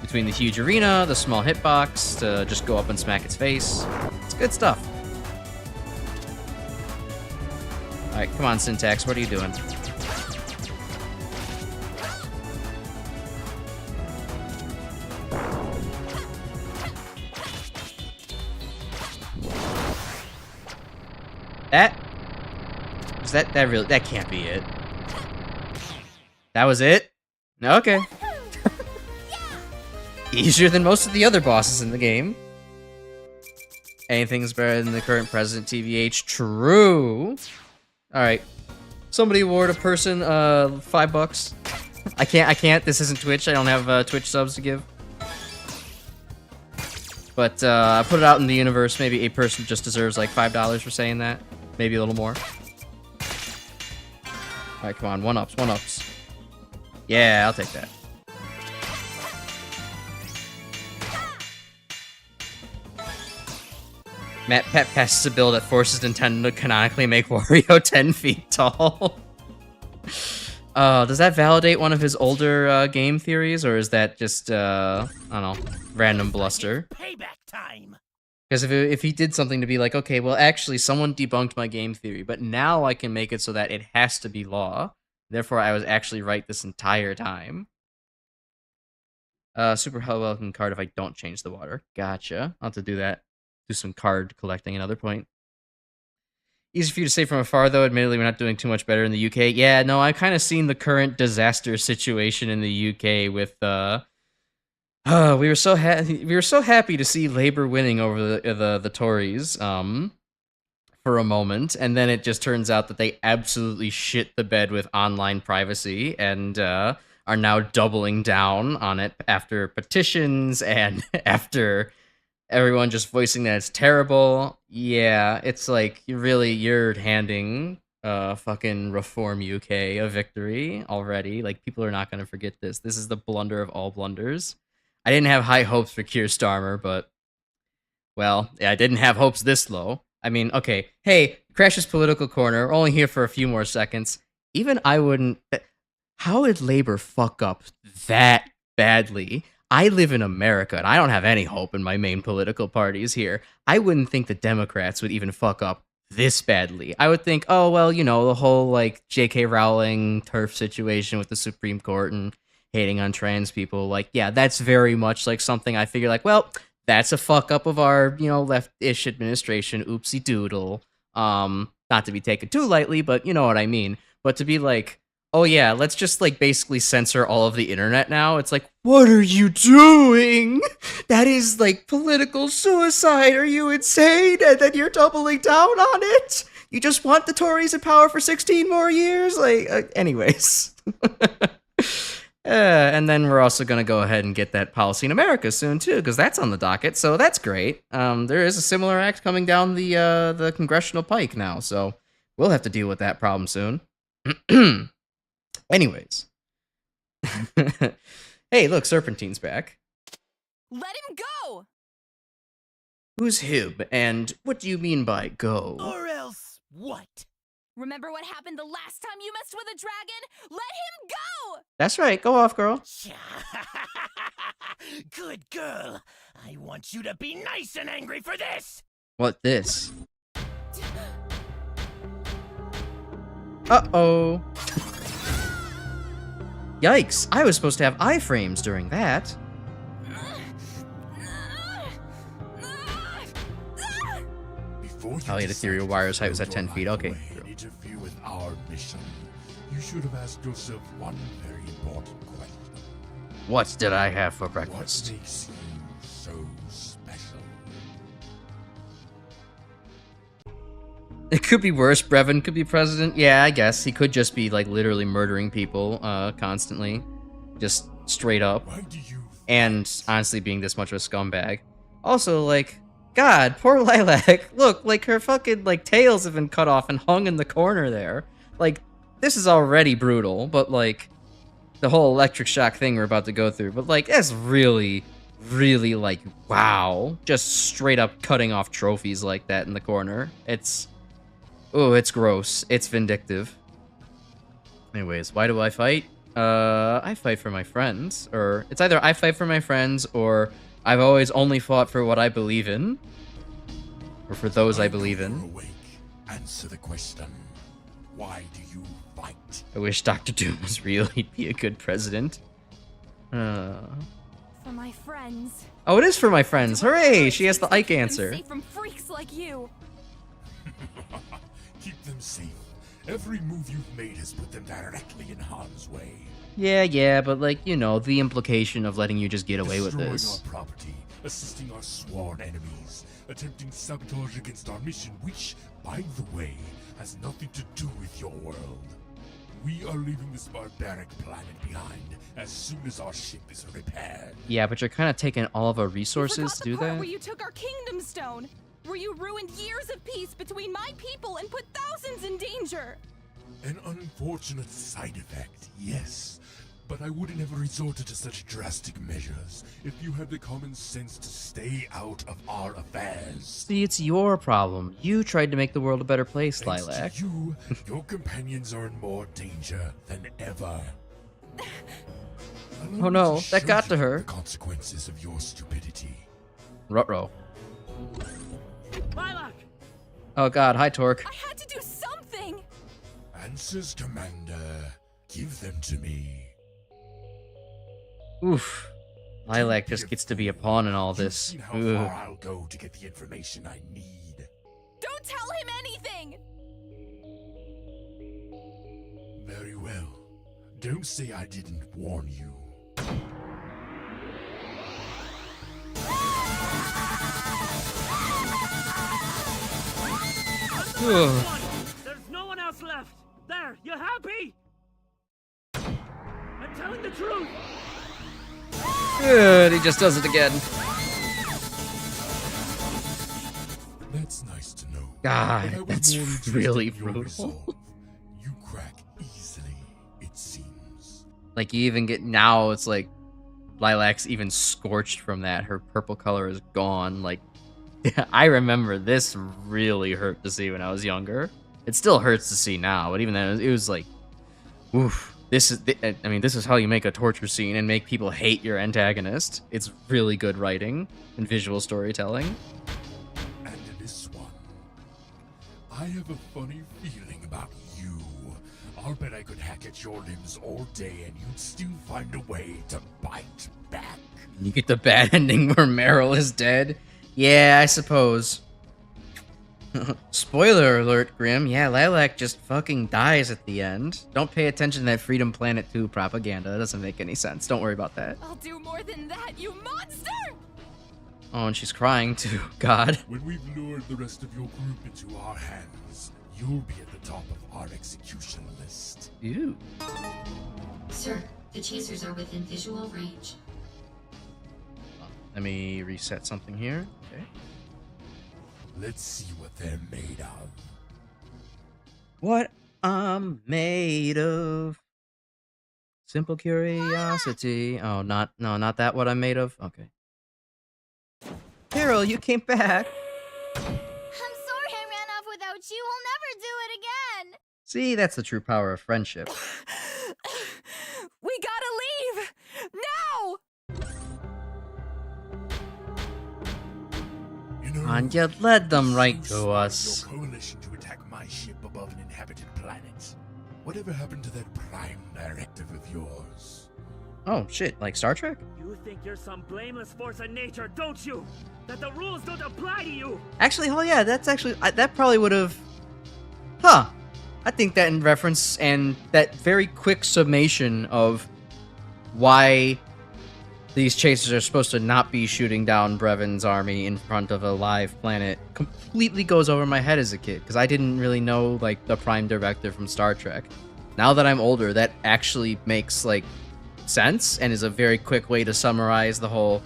Between the huge arena, the small hitbox, to just go up and smack its face. It's good stuff. Alright, come on, Syntax, what are you doing? That can't be it. That was it? Okay. Easier than most of the other bosses in the game. Anything's better than the current president, TVH. True. Alright. Somebody award a person, $5. I can't. This isn't Twitch. I don't have, Twitch subs to give. But, I put it out in the universe. Maybe a person just deserves, like, $5 for saying that. Maybe a little more. Alright, come on. One-ups. Yeah, I'll take that. Matt Pet passes a bill that forces Nintendo to canonically make Wario 10 feet tall. Does that validate one of his older game theories, or is that just, I don't know, random bluster? Payback time. Because if he did something to be like, okay, well, actually, someone debunked my game theory, but now I can make it so that it has to be law. Therefore, I was actually right this entire time. Super welcome card if I don't change the water. Gotcha. I'll have to do that. Do some card collecting another point. Easy for you to say from afar, though. Admittedly, we're not doing too much better in the UK. Yeah, no, I've kind of seen the current disaster situation in the UK with, we were so happy to see Labour winning over the Tories, for a moment, and then it just turns out that they absolutely shit the bed with online privacy, and, are now doubling down on it after petitions and after everyone just voicing that it's terrible. Yeah, it's like, you're handing fucking Reform UK a victory already. Like, people are not going to forget this. This is the blunder of all blunders. I didn't have high hopes for Keir Starmer, but, well, yeah, I didn't have hopes this low. I mean, okay, hey, Crash's Political Corner, we're only here for a few more seconds. Even I wouldn't... How did Labour fuck up that badly? I live in America, and I don't have any hope in my main political parties here. I wouldn't think the Democrats would even fuck up this badly. I would think, oh, well, you know, the whole, like, J.K. Rowling turf situation with the Supreme Court and hating on trans people, like, yeah, that's very much, like, something I figure, like, well, that's a fuck up of our, you know, left-ish administration, oopsie doodle. Not to be taken too lightly, but you know what I mean. But to be like, oh yeah, let's just like basically censor all of the internet now. It's like, what are you doing? That is like political suicide. Are you insane? And then you're doubling down on it? You just want the Tories in power for 16 more years? Like, anyways. And then we're also going to go ahead and get that policy in America soon too, because that's on the docket. So that's great. There is a similar act coming down the congressional pike now, so we'll have to deal with that problem soon. Anyways. Hey, look, Serpentine's back. Let him go! Who's him, and what do you mean by go? Or else what? Remember what happened the last time you messed with a dragon? Let him go! That's right, go off, girl. Good girl. I want you to be nice and angry for this. What this? Uh-oh. Yikes, I was supposed to have iframes during that. Oh, yeah, ethereal wire's height was at 10 feet. Okay. Interfere with our mission. You should have asked yourself one very important question. What did I have for What breakfast? makes you so special? It could be worse. Brevin could be president. Yeah, I guess. He could just be, like, literally murdering people constantly. Just straight up. Why do you And honestly being this much of a scumbag. Also, like, God, poor Lilac. Look, like, her fucking, like, tails have been cut off and hung in the corner there. Like, this is already brutal, but, like, the whole electric shock thing we're about to go through. But, like, that's really, really, like, wow. Just straight up cutting off trophies like that in the corner. It's... oh, it's gross. It's vindictive. Anyways, why do I fight? I fight for my friends. Or, it's either I fight for my friends, or I've always only fought for what I believe in. Or for those I believe You're in. awake. Answer the question. Why do you fight? I wish Dr. Doom was real. He'd be a good president. For my friends. Oh, it is for my friends. Hooray! She has the Ike Keep them answer. safe from freaks like you. Keep them safe. Every move you've made has put them directly in harm's way. Yeah, but, like, you know, the implication of letting you just get away with Destroying this. our property, assisting our sworn enemies, attempting sabotage against our mission, which, by the way, has nothing to do with your world. We are leaving this barbaric planet behind as soon as our ship is repaired. Yeah, but you're kind of taking all of our resources Forgot to the do part that? where you took our kingdom stone. Where you ruined years of peace between my people and put thousands in danger. An unfortunate side effect, yes. But I wouldn't have resorted to such drastic measures if you had the common sense to stay out of our affairs. See, it's your problem. You tried to make the world a better place, Thanks Lilac. to you, your companions are in more danger than ever. Oh no, Allow me that show got you to her. The consequences of your stupidity. Ruh-roh. Lilac! Oh god, hi Torque. I had to do something. Answers, Commander. Give them to me. Oof. Lilac just gets to be a pawn in all You've this. seen how Ugh. far I'll go to get the information I need. Don't tell him anything. Very well. Don't say I didn't warn you. Ugh. There's no one else left. There, you happy? I'm telling the truth. Good, he just does it again. That's nice to know. God, But I was that's more interested really in your brutal. resolve. You crack easily, it seems. Like, you even get, now it's like, Lilac's even scorched from that. Her purple color is gone. Like, I remember this really hurt to see when I was younger. It still hurts to see now, but even then, it was like, oof. This is how you make a torture scene and make people hate your antagonist. It's really good writing and visual storytelling. And this one. I have a funny feeling about you. I'll bet I could hack at your limbs all day and you'd still find a way to bite back. You get the bad ending where Meryl is dead? Yeah, I suppose. Spoiler alert, Grim. Yeah, Lilac just fucking dies at the end. Don't pay attention to that Freedom Planet 2 propaganda. That doesn't make any sense. Don't worry about that. I'll do more than that, you monster! Oh, and she's crying too. God. When we've lured the rest of your group into our hands, you'll be at the top of our execution list. Ew. Sir, the chasers are within visual range. Let me reset something here. Okay. Let's see what they're made of. What I'm made of. Simple curiosity. Oh, not that what I'm made of? Okay. Carol, you came back. I'm sorry I ran off without you. I'll never do it again. See, that's the true power of friendship. We gotta leave! Now! You know, on, you led them right So to smart us. Your coalition to attack my ship above an inhabited planet. Whatever happened to that prime directive of yours? Oh shit, like Star Trek? You think you're some blameless force of nature, don't you? That the rules don't apply to you! Actually, oh yeah, that's actually that probably would have. Huh. I think that in reference and that very quick summation of why these chasers are supposed to not be shooting down Brevin's army in front of a live planet completely goes over my head as a kid, because I didn't really know like the prime directive from Star Trek. Now that I'm older, that actually makes like sense and is a very quick way to summarize the whole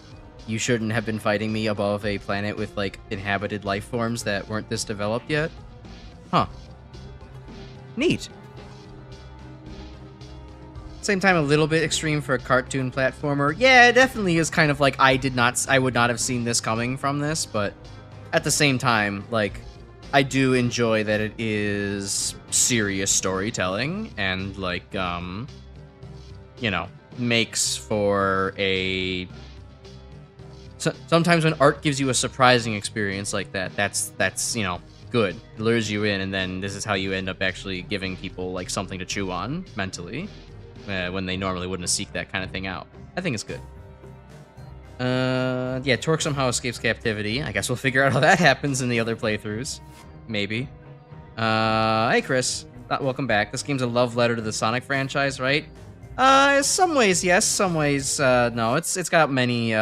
you shouldn't have been fighting me above a planet with like inhabited life forms that weren't this developed yet. Huh. Neat. Same time, a little bit extreme for a cartoon platformer. Yeah, it definitely is kind of like I would not have seen this coming from this, but at the same time, like, I do enjoy that it is serious storytelling and, like, you know, makes for a... sometimes when art gives you a surprising experience like that, that's, you know, good. It lures you in, and then this is how you end up actually giving people, like, something to chew on mentally. When they normally wouldn't seek that kind of thing out. I think it's good. Yeah, Torque somehow escapes captivity. I guess we'll figure out how that happens in the other playthroughs. Maybe. Hey, Chris. Welcome back. This game's a love letter to the Sonic franchise, right? Some ways, yes. Some ways, no. It's got many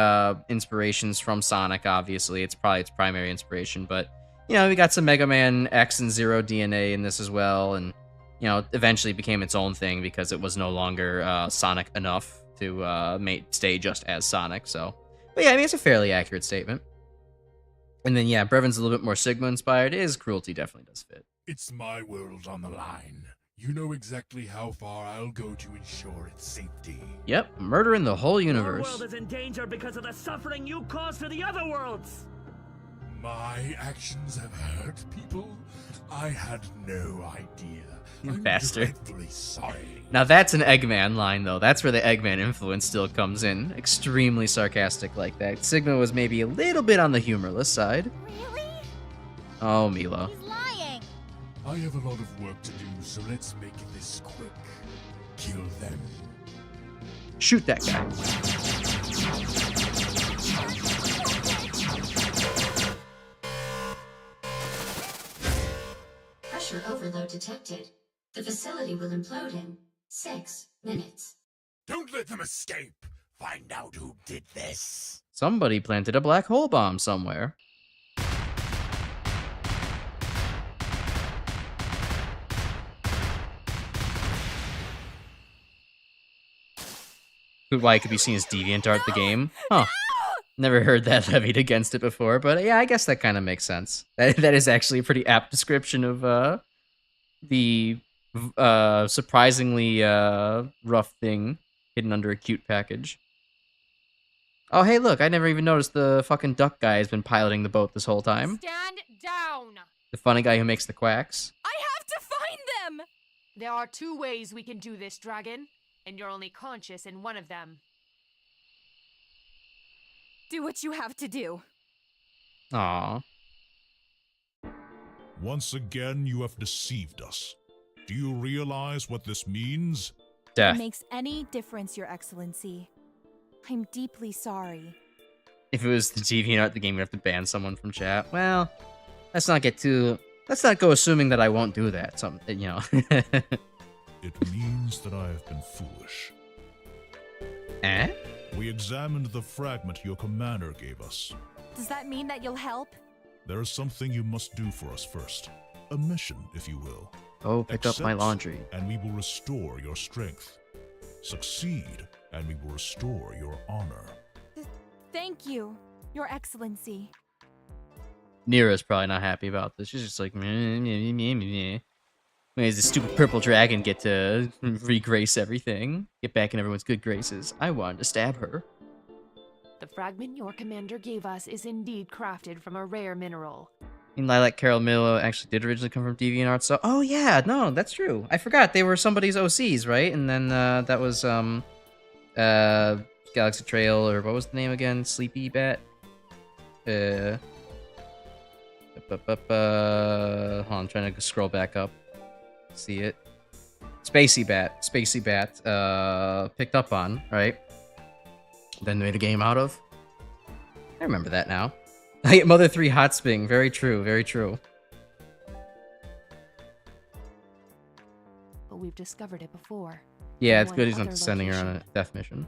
inspirations from Sonic, obviously. It's probably its primary inspiration, but, you know, we got some Mega Man X and Zero DNA in this as well, and you know, eventually became its own thing because it was no longer Sonic enough to stay just as Sonic. So, but yeah, I mean, it's a fairly accurate statement. And then, yeah, Brevin's a little bit more Sigma-inspired. His cruelty definitely does fit. It's my world on the line. You know exactly how far I'll go to ensure its safety. Yep, murdering the whole Your universe. world is in danger because of the suffering you caused to the other worlds! My actions have hurt people? I had no idea. You I'm bastard. dreadfully sorry. Now that's an Eggman line, though. That's where the Eggman influence still comes in. Extremely sarcastic like that. Sigma was maybe a little bit on the humorless side. Really? Oh, Milo. He's lying. I have a lot of work to do, so let's make this quick. Kill them. Shoot that guy. Pressure overload detected. The facility will implode in 6 minutes. Don't let them escape. Find out who did this. Somebody planted a black hole bomb somewhere. Why it could be seen as DeviantArt the game? Huh. Never heard that levied against it before, but yeah, I guess that kind of makes sense. That is actually a pretty apt description of the surprisingly rough thing hidden under a cute package. Oh, hey, look, I never even noticed the fucking duck guy has been piloting the boat this whole time. Stand down! The funny guy who makes the quacks. I have to find them! There are 2 ways we can do this, Dragon, and you're only conscious in one of them. Do what you have to do. Aww. Once again, you have deceived us. Do you realize what this means? Death. Makes any difference, Your Excellency. I'm deeply sorry. If it was the DeviantArt the game, we'd have to ban someone from chat. Well, let's not go assuming that I won't do that. You know. It means that I have been foolish. Eh? We examined the fragment your commander gave us. Does that mean that you'll help? There is something you must do for us first. A mission, if you will. Go pick up my Accept, laundry. and we will restore your strength. Succeed, and we will restore your honor. Thank you, Your Excellency. Nira's probably not happy about this. She's just like, meh, meh, meh, meh. When does the stupid purple dragon get to regrace everything? Get back in everyone's good graces. I wanted to stab her. The fragment your commander gave us is indeed crafted from a rare mineral. And Lilac, Carol, Milo actually did originally come from DeviantArt, so... Oh, yeah, no, that's true. I forgot. They were somebody's OCs, right? And then that was, GalaxyTrail, or what was the name again? Sleepy Bat? Hold on, I'm trying to scroll back up. See it. Spacey Bat, picked up on, right? Then made a game out of. I remember that now. Mother 3 Hot Spring, very true, very true. But we've discovered it before. Yeah, In it's one good he's not other sending her on a location. death mission.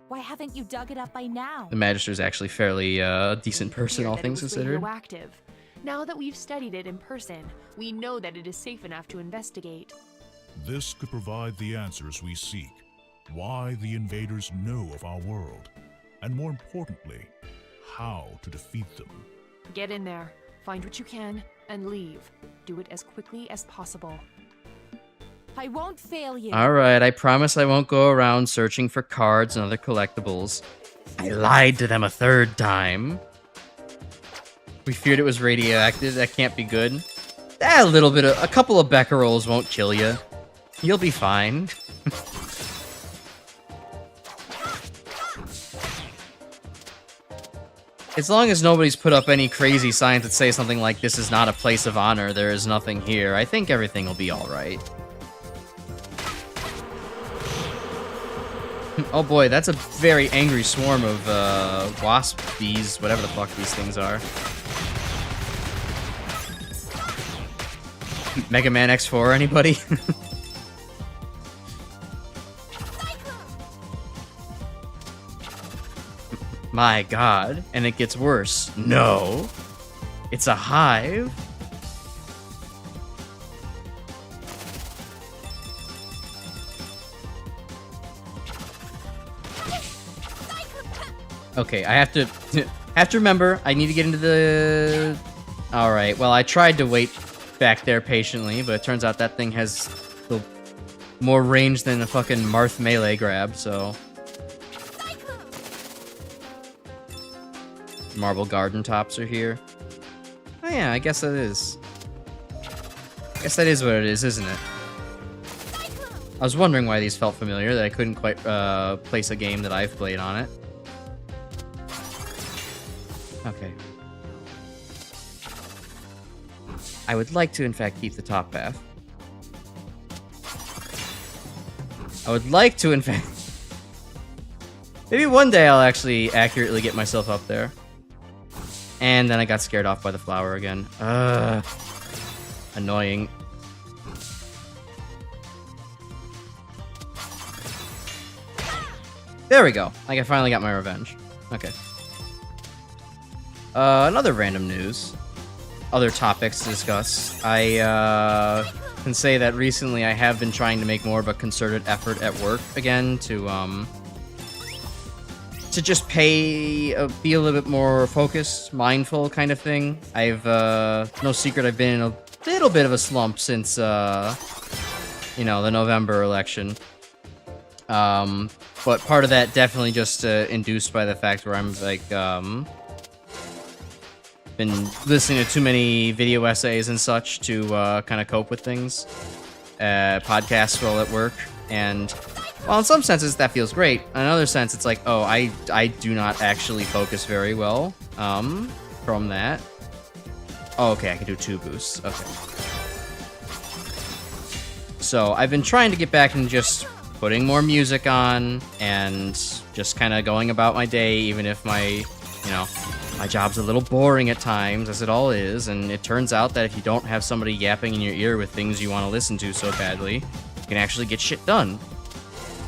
Why haven't you dug it up by now? The Magister's actually fairly decent We person, feared all that it things was considered. radioactive. Now that we've studied it in person, we know that it is safe enough to investigate. This could provide the answers we seek. Why the invaders know of our world. And more importantly, how to defeat them. Get in there, find what you can, and leave. Do it as quickly as possible. I won't fail you. Alright, I promise I won't go around searching for cards and other collectibles. I lied to them a third time. We feared it was radioactive, that can't be good. A couple of becquerels won't kill you. You'll be fine. As long as nobody's put up any crazy signs that say something like, this is not a place of honor, there is nothing here, I think everything will be alright. Oh boy, that's a very angry swarm of wasp bees, whatever the fuck these things are. Mega Man X4, anybody? My god, and it gets worse. No. It's a hive? Okay, I have to remember, I need to get into the... Alright, well, I tried to wait back there patiently, but it turns out that thing has more range than a fucking Marth melee grab, so... Marble garden tops are here. Oh yeah, I guess that is. I guess that is what it is, isn't it? I was wondering why these felt familiar, that I couldn't quite place a game that I've played on it. Okay. I would like to, in fact, keep the top path. I would like to, in fact... Maybe one day I'll actually accurately get myself up there. And then I got scared off by the flower again. Annoying. There we go. Like, I finally got my revenge. Okay. Another random news. Other topics to discuss. I can say that recently I have been trying to make more of a concerted effort at work again to just be a little bit more focused, mindful kind of thing. I've, no secret, I've been in a little bit of a slump since, you know, the November election. But part of that definitely just induced by the fact where I'm, like, been listening to too many video essays and such to kind of cope with things. Podcasts while at work, and... Well, in some senses, that feels great. In another sense, it's like, oh, I do not actually focus very well from that. Oh, okay, I can do 2 boosts. Okay. So, I've been trying to get back and just putting more music on and just kind of going about my day, even if my, you know, my job's a little boring at times, as it all is, and it turns out that if you don't have somebody yapping in your ear with things you want to listen to so badly, you can actually get shit done.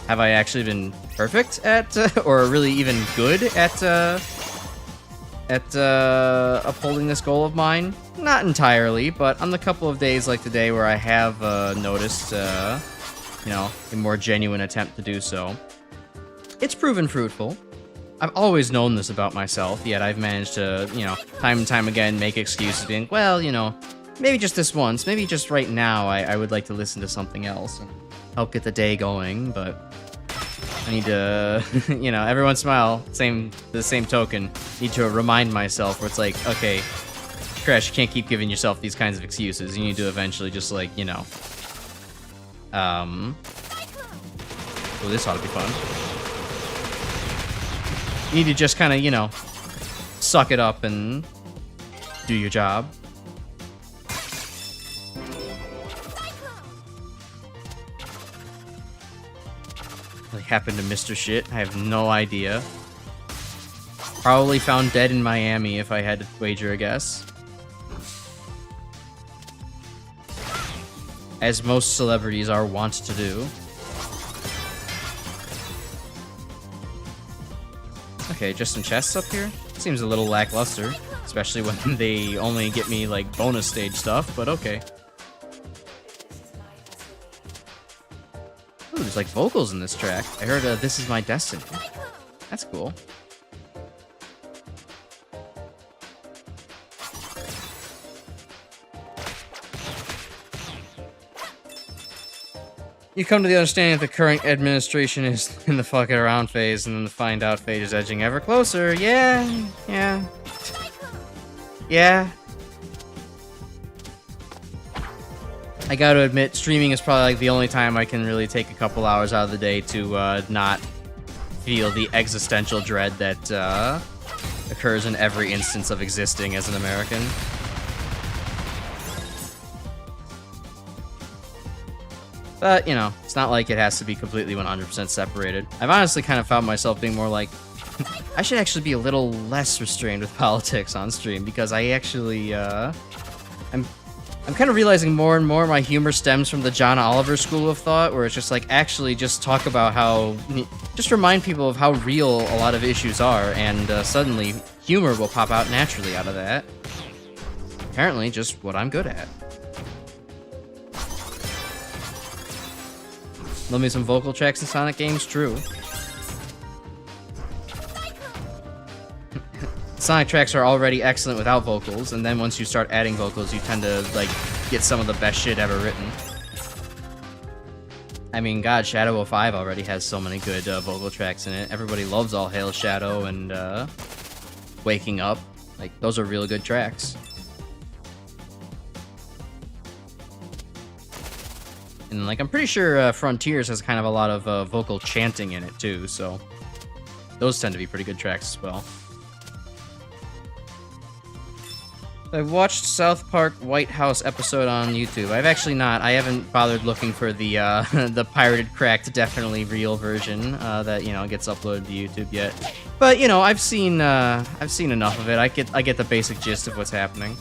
Have I actually been perfect at, or really even good at upholding this goal of mine? Not entirely, but on the couple of days like today where I have noticed, you know, a more genuine attempt to do so, it's proven fruitful. I've always known this about myself, yet I've managed to, you know, time and time again make excuses being, well, you know, maybe just this once, maybe just right now I would like to listen to something else and help get the day going, but I need to, you know, every once in a while, the same token, need to remind myself where it's like, okay, Crash, you can't keep giving yourself these kinds of excuses. You need to eventually just, like, you know, well, this ought to be fun. You need to just kind of, you know, suck it up and do your job. happened to Mr. Shit? I have no idea. Probably found dead in Miami if I had to wager a guess. As most celebrities are wont to do. Okay, just some chests up here? Seems a little lackluster. Especially when they only get me, like, bonus stage stuff, but okay. Ooh, there's, like, vocals in this track. I heard, This Is My Destiny. That's cool. You come to the understanding that the current administration is in the fucking around phase, and then the find out phase is edging ever closer. Yeah. I gotta admit, streaming is probably like the only time I can really take a couple hours out of the day to not feel the existential dread that occurs in every instance of existing as an American. But, you know, it's not like it has to be completely 100% separated. I've honestly kind of found myself being more like, I should actually be a little less restrained with politics on stream, because I actually, I'm kind of realizing more and more my humor stems from the John Oliver school of thought, where it's just like, actually just talk about how, just remind people of how real a lot of issues are, and suddenly humor will pop out naturally out of that. Apparently just what I'm good at. Love me some vocal tracks in Sonic games? True. Sonic tracks are already excellent without vocals, and then once you start adding vocals, you tend to, like, get some of the best shit ever written. I mean, God, Shadow of 5 already has so many good vocal tracks in it. Everybody loves All Hail Shadow and Waking Up. Like, those are really good tracks. And, like, I'm pretty sure Frontiers has kind of a lot of vocal chanting in it, too, so those tend to be pretty good tracks as well. I've watched South Park White House episode on YouTube. I've actually not. I haven't bothered looking for the the pirated, cracked, definitely real version that, you know, gets uploaded to YouTube yet. But, you know, I've seen enough of it. I get the basic gist of what's happening.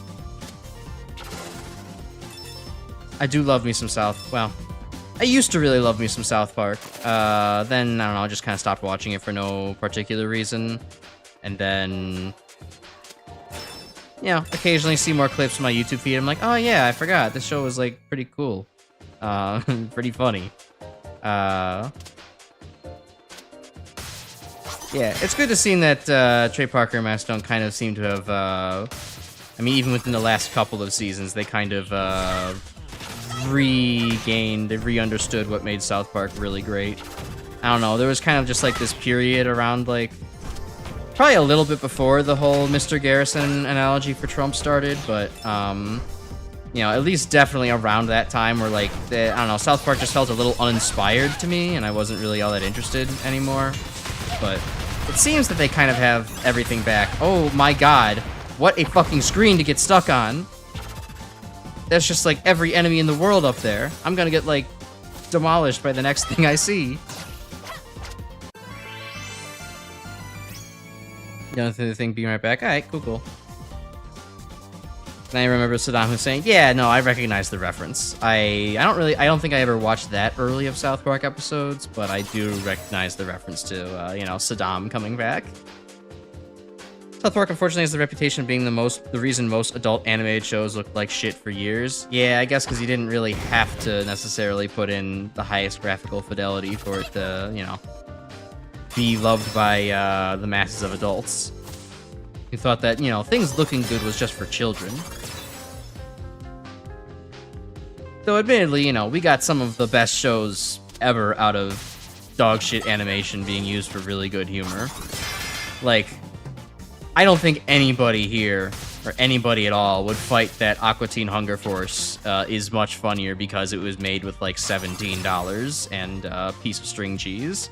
I do love me some Well, I used to really love me some South Park. Then, I don't know, I just kind of stopped watching it for no particular reason. And then, you know, occasionally see more clips on my YouTube feed. I'm like, oh yeah, I forgot. This show was, like, pretty cool. Pretty funny. Yeah, it's good to see that Trey Parker and Matt Stone kind of seem to have, I mean, even within the last couple of seasons, they kind of, re-understood what made South Park really great. I don't know, there was kind of just like this period around, like, probably a little bit before the whole Mr. Garrison analogy for Trump started, but, you know, at least definitely around that time where, like, I don't know, South Park just felt a little uninspired to me, and I wasn't really all that interested anymore. But it seems that they kind of have everything back. Oh my god, what a fucking screen to get stuck on. That's just, like, every enemy in the world up there. I'm gonna get, like, demolished by the next thing I see. The other thing being right back. Alright, cool. And I remember Saddam Hussein. Yeah, no, I recognize the reference. I don't think I ever watched that early of South Park episodes, but I do recognize the reference to, you know, Saddam coming back. South Park, unfortunately, has the reputation of being the reason most adult animated shows looked like shit for years. Yeah, I guess because you didn't really have to necessarily put in the highest graphical fidelity for it to, you know, be loved by the masses of adults. You thought that, you know, things looking good was just for children. Though admittedly, you know, we got some of the best shows ever out of dog shit animation being used for really good humor. Like, I don't think anybody here, or anybody at all, would fight that Aqua Teen Hunger Force is much funnier because it was made with, like, $17 and a piece of string cheese.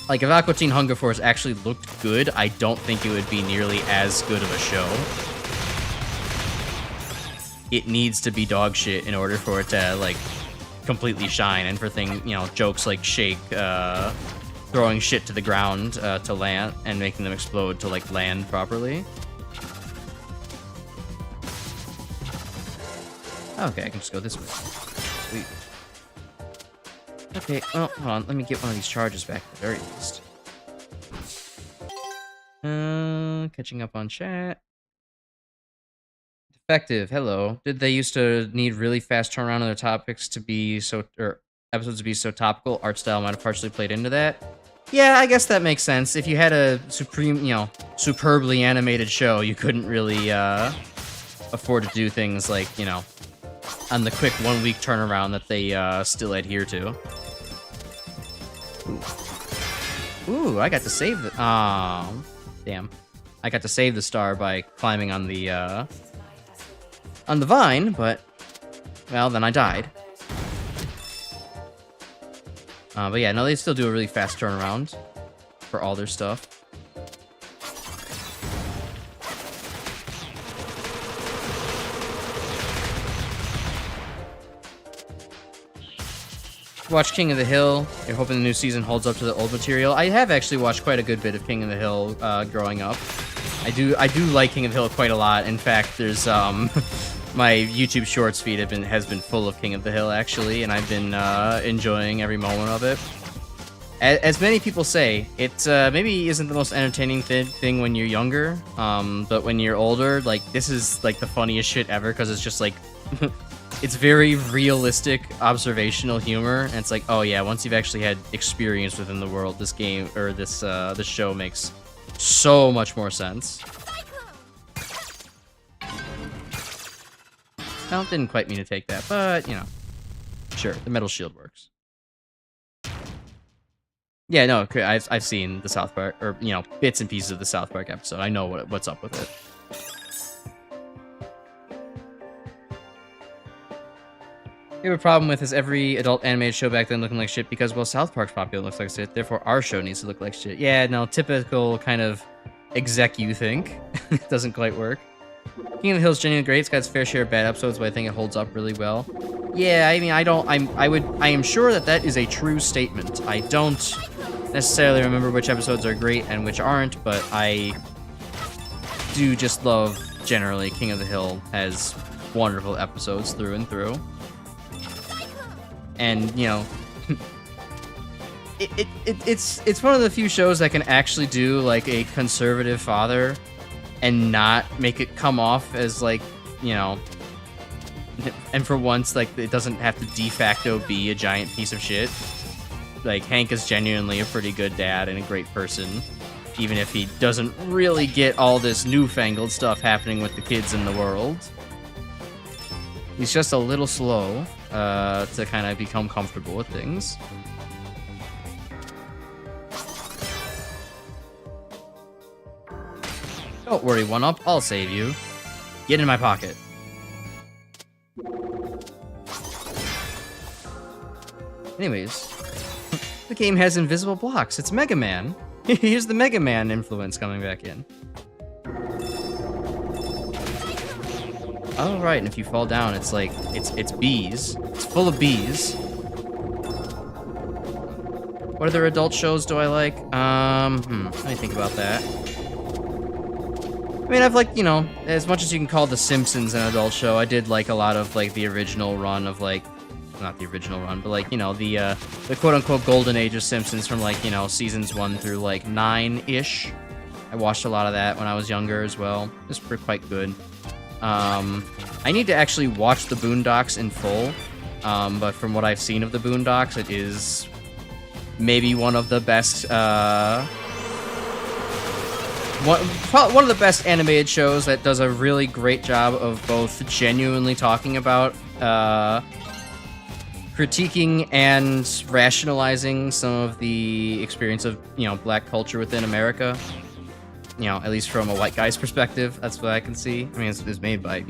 Like, if Aqua Teen Hunger Force actually looked good, I don't think it would be nearly as good of a show. It needs to be dog shit in order for it to, like, completely shine, and for jokes like Shake throwing shit to the ground to land and making them explode to like land properly. Okay, I can just go this way. Sweet. Okay, well, hold on. Let me get one of these charges back at the very least. Catching up on chat. Defective, hello. Did they used to need really fast turnaround on their topics to be so, or episodes to be so topical? Art style might have partially played into that. Yeah, I guess that makes sense. If you had a superbly animated show, you couldn't really afford to do things like, on the quick 1 week turnaround that they still adhere to. Ooh, I got to save the. Damn. I got to save the star by climbing on the vine, but well, then I died. But yeah, no, they still do a really fast turnaround for all their stuff. Watch King of the Hill. You're hoping the new season holds up to the old material. I have actually watched quite a good bit of King of the Hill growing up. I do like King of the Hill quite a lot. In fact, there's my YouTube Shorts feed has been full of King of the Hill actually, and I've been enjoying every moment of it. As many people say, it maybe isn't the most entertaining thing when you're younger, but when you're older, like this is like the funniest shit ever because it's just like. It's very realistic observational humor, and it's like, oh yeah, once you've actually had experience within the world, this game or this show makes so much more sense. Well, didn't quite mean to take that, but sure, the metal shield works. Yeah, no, I've seen the South Park, or bits and pieces of the South Park episode. I know what's up with it. We have a problem with is every adult animated show back then looking like shit because, well, South Park's popular looks like shit, therefore our show needs to look like shit. Yeah, no, typical kind of exec you think. It doesn't quite work. King of the Hill's genuinely great. It's got its fair share of bad episodes, but I think it holds up really well. Yeah, I mean, I am sure that is a true statement. I don't necessarily remember which episodes are great and which aren't, but I do just love, generally, King of the Hill has wonderful episodes through and through. And, it's one of the few shows that can actually do, like, a conservative father and not make it come off as, like, and for once, like, it doesn't have to de facto be a giant piece of shit. Like, Hank is genuinely a pretty good dad and a great person, even if he doesn't really get all this newfangled stuff happening with the kids in the world. He's just a little slow to kind of become comfortable with things. Don't worry, 1-Up, I'll save you. Get in my pocket. Anyways, the game has invisible blocks. It's Mega Man. Here's the Mega Man influence coming back in. Oh, right, and if you fall down, it's like, it's bees. It's full of bees. What other adult shows do I like? Let me think about that. I mean, I've liked, as much as you can call The Simpsons an adult show, I did like a lot of, like, the original run of, like, not the original run, but, like, the quote-unquote golden age of Simpsons from, like, seasons 1 through, like, 9-ish. I watched a lot of that when I was younger as well. It's quite good. I need to actually watch the Boondocks in full, but from what I've seen of the Boondocks, it is maybe one of the best, one of the best animated shows that does a really great job of both genuinely talking about, critiquing and rationalizing some of the experience of, black culture within America. At least from a white guy's perspective, that's what I can see. I mean, it's made by,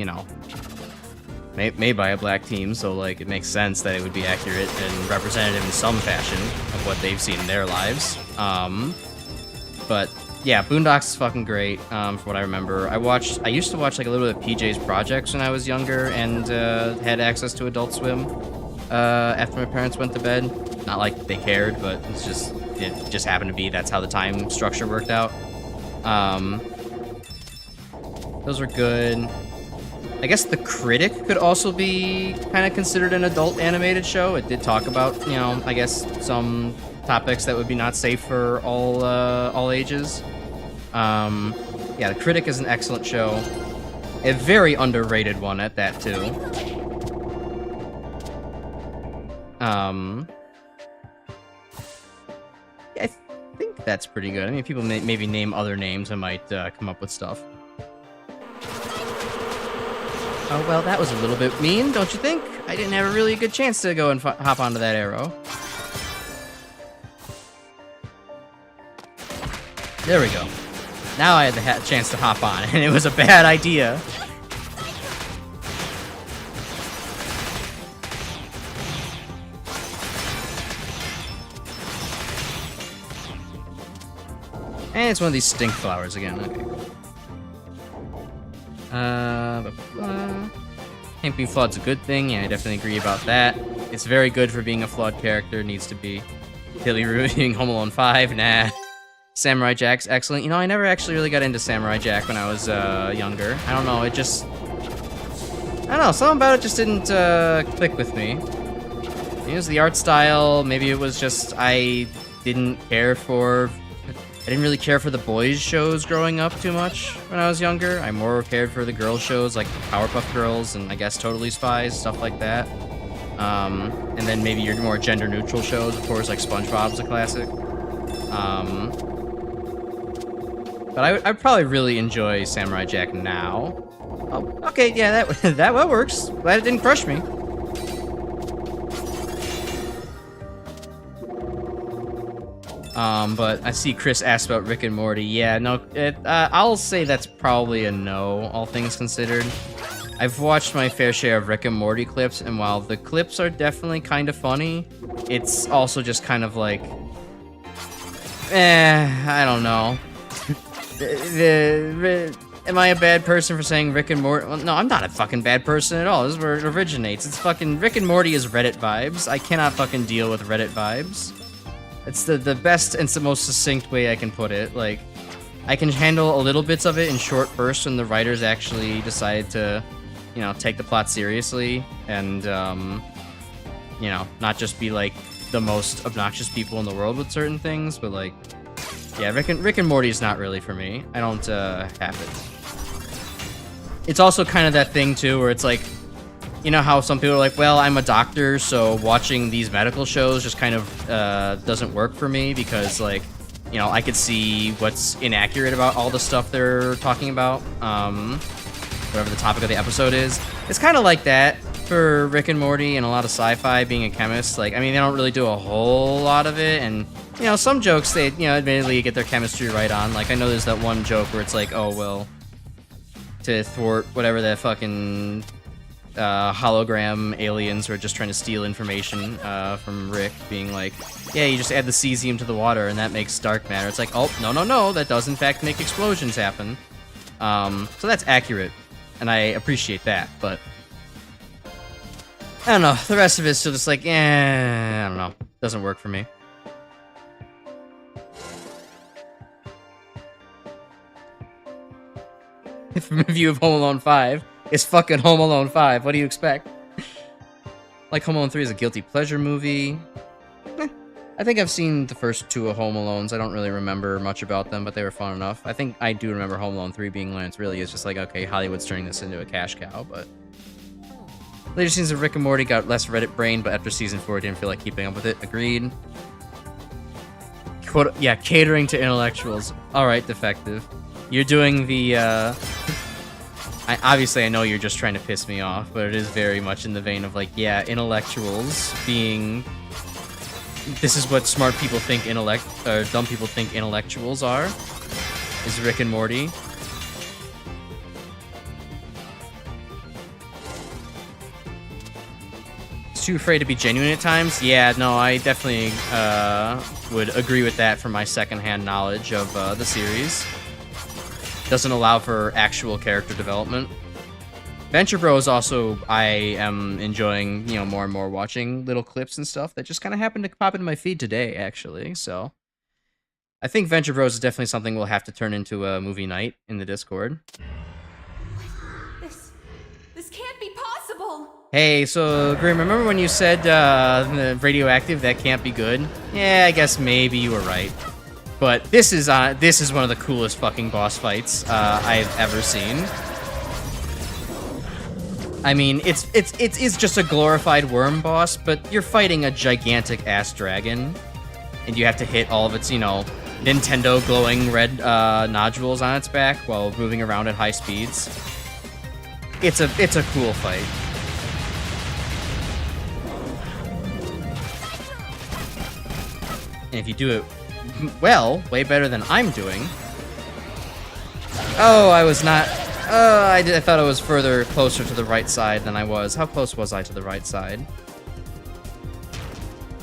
made by a black team, so, like, it makes sense that it would be accurate and representative in some fashion of what they've seen in their lives. But, yeah, Boondocks is fucking great, from what I remember. I used to watch, like, a little bit of PJ's Projects when I was younger and had access to Adult Swim. after my parents went to bed. Not like they cared, but it just happened to be that's how the time structure worked out. Those were good. I guess The Critic could also be kind of considered an adult animated show. It did talk about, you know, I guess some topics that would be not safe for all ages. Yeah, The Critic is an excellent show. A very underrated one at that, too. Yeah, I think that's pretty good. I mean, people may maybe name other names. I might come up with stuff. Oh, well, that was a little bit mean, don't you think? I didn't have a really good chance to go and hop onto that arrow. There we go. Now I had the chance to hop on, and it was a bad idea. And it's one of these stink flowers again. Okay, cool. Can't be flawed's a good thing. Yeah, I definitely agree about that. It's very good for being a flawed character. Needs to be. Billy ruining Home Alone 5? Nah. Samurai Jack's excellent. You know, I never actually really got into Samurai Jack when I was younger. I don't know, it just... I don't know, something about it just didn't click with me. It was the art style, maybe it was just I didn't really care for the boys shows growing up too much when I was younger. I more cared for the girls shows like Powerpuff Girls and I guess Totally Spies, stuff like that. And then maybe your more gender neutral shows, of course, like SpongeBob's a classic. But I probably really enjoy Samurai Jack now. Oh, okay, yeah, that works. Glad it didn't crush me. But I see Chris asked about Rick and Morty. Yeah, no, I'll say that's probably a no, all things considered. I've watched my fair share of Rick and Morty clips, and while the clips are definitely kind of funny, it's also just kind of like, I don't know. Am I a bad person for saying Rick and Morty? Well, no, I'm not a fucking bad person at all. This is where it originates. It's fucking Rick and Morty is Reddit vibes. I cannot fucking deal with Reddit vibes. It's the best and the most succinct way I can put it. Like, I can handle a little bits of it in short bursts when the writers actually decide to, you know, take the plot seriously and, you know, not just be like the most obnoxious people in the world with certain things, but like, yeah, Rick and Morty is not really for me. I don't have it. It's also kind of that thing too, where it's like, you know how some people are like, well, I'm a doctor, so watching these medical shows just kind of doesn't work for me because, like, you know, I could see what's inaccurate about all the stuff they're talking about, whatever the topic of the episode is. It's kind of like that for Rick and Morty and a lot of sci-fi, being a chemist. Like, I mean, they don't really do a whole lot of it, and, you know, some jokes, they, you know, admittedly get their chemistry right on. Like, I know there's that one joke where it's like, oh, well, to thwart whatever that fucking... hologram aliens who are just trying to steal information from Rick, being like, yeah, you just add the cesium to the water and that makes dark matter. It's like, oh, no, that does in fact make explosions happen. So that's accurate, and I appreciate that, but I don't know, the rest of it's still just like, I don't know, doesn't work for me. From a view of Home Alone 5, it's fucking Home Alone 5. What do you expect? Like, Home Alone 3 is a guilty pleasure movie. I think I've seen the first two of Home Alones. I don't really remember much about them, but they were fun enough. I think I do remember Home Alone 3 being when it's really is just like, okay, Hollywood's turning this into a cash cow, but... Later seasons of Rick and Morty got less Reddit brain, but after season 4, I didn't feel like keeping up with it. Agreed. Yeah, catering to intellectuals. Alright, Defective. You're doing the, obviously, I know you're just trying to piss me off, but it is very much in the vein of, like, yeah, intellectuals being... This is what smart people think dumb people think intellectuals are, is Rick and Morty. It's too afraid to be genuine at times? Yeah, no, I definitely would agree with that from my secondhand knowledge of the series. Doesn't allow for actual character development. Venture Bros also, I am enjoying, you know, more and more watching little clips and stuff that just kind of happened to pop into my feed today, actually. So I think Venture Bros is definitely something we'll have to turn into a movie night in the Discord. This can't be possible. Hey, so Grim, remember when you said radioactive, that can't be good? Yeah, I guess maybe you were right. But this is one of the coolest fucking boss fights I've ever seen. I mean, it's just a glorified worm boss, but you're fighting a gigantic ass dragon, and you have to hit all of its, you know, Nintendo glowing red nodules on its back while moving around at high speeds. It's a cool fight. And if you do it well, way better than I'm doing. Oh, I was not. I thought I was closer to the right side than I was. How close was I to the right side?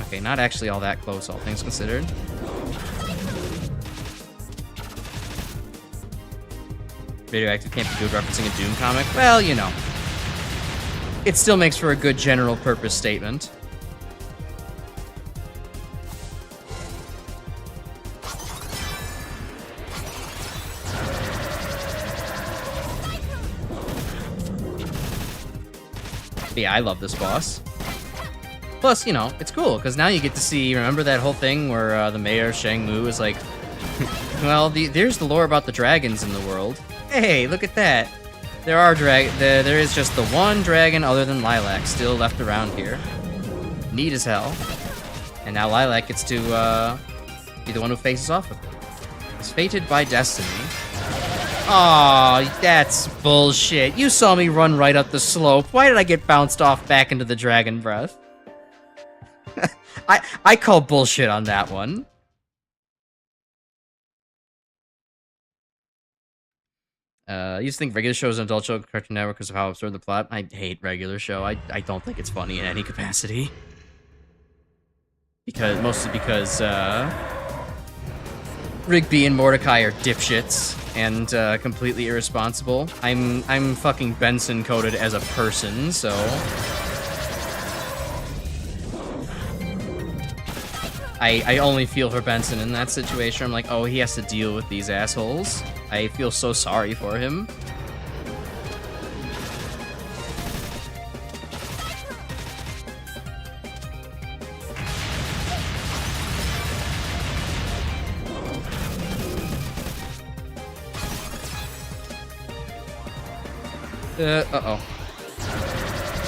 Okay, not actually all that close, all things considered. Radioactive can't be good referencing a Doom comic. Well, you know. It still makes for a good general purpose statement. Yeah, I love this boss. Plus, you know, it's cool, because now you get to see, remember that whole thing where the mayor, Shang Mu, is like, well, there's the lore about the dragons in the world. Hey, look at that. There is just the one dragon other than Lilac still left around here. Neat as hell. And now Lilac gets to be the one who faces off with it. He's fated by destiny. Aw, that's bullshit. You saw me run right up the slope. Why did I get bounced off back into the dragon breath? I call bullshit on that one. I used to think regular shows an adult show Cartoon Network because of how absurd the plot. I hate regular show. I don't think it's funny in any capacity. Mostly because Rigby and Mordecai are dipshits and completely irresponsible. I'm fucking Benson coded as a person, so I only feel for Benson in that situation. I'm like, oh, he has to deal with these assholes. I feel so sorry for him. Uh-oh.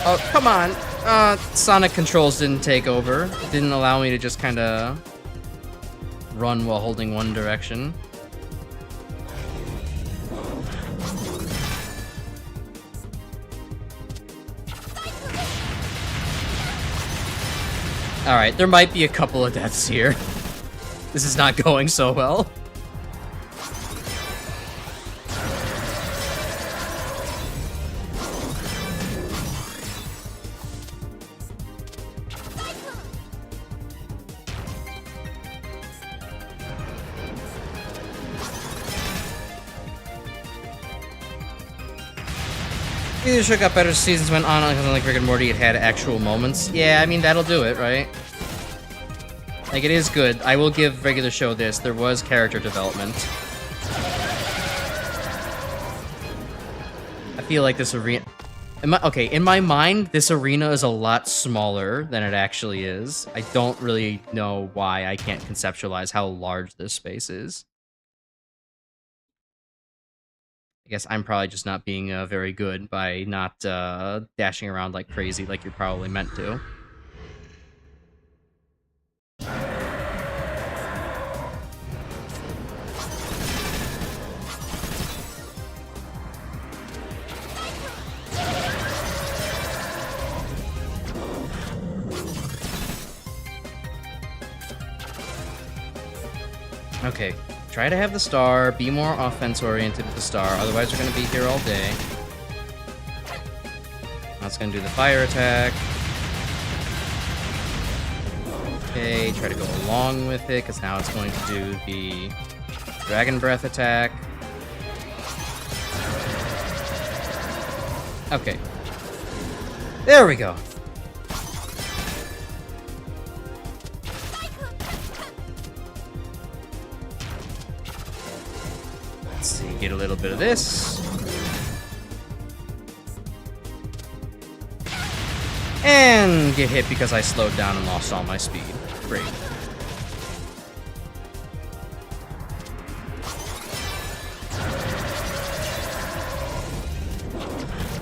Oh, come on! Sonic controls didn't take over. It didn't allow me to just kinda run while holding one direction. Alright, there might be a couple of deaths here. This is not going so well. The show got better as seasons went on, because unlike Rick and Morty, it had actual moments. Yeah, I mean, that'll do it, right? Like, it is good. I will give regular show this. There was character development. I feel like this arena... in my mind, this arena is a lot smaller than it actually is. I don't really know why I can't conceptualize how large this space is. I guess I'm probably just not being very good by not dashing around like crazy like you're probably meant to. Okay. Try to have the star, be more offense-oriented with the star, otherwise we're going to be here all day. Now it's going to do the fire attack. Okay, try to go along with it, because now it's going to do the Dragon Breath attack. Okay. There we go. Let's see, get a little bit of this. And get hit because I slowed down and lost all my speed. Great.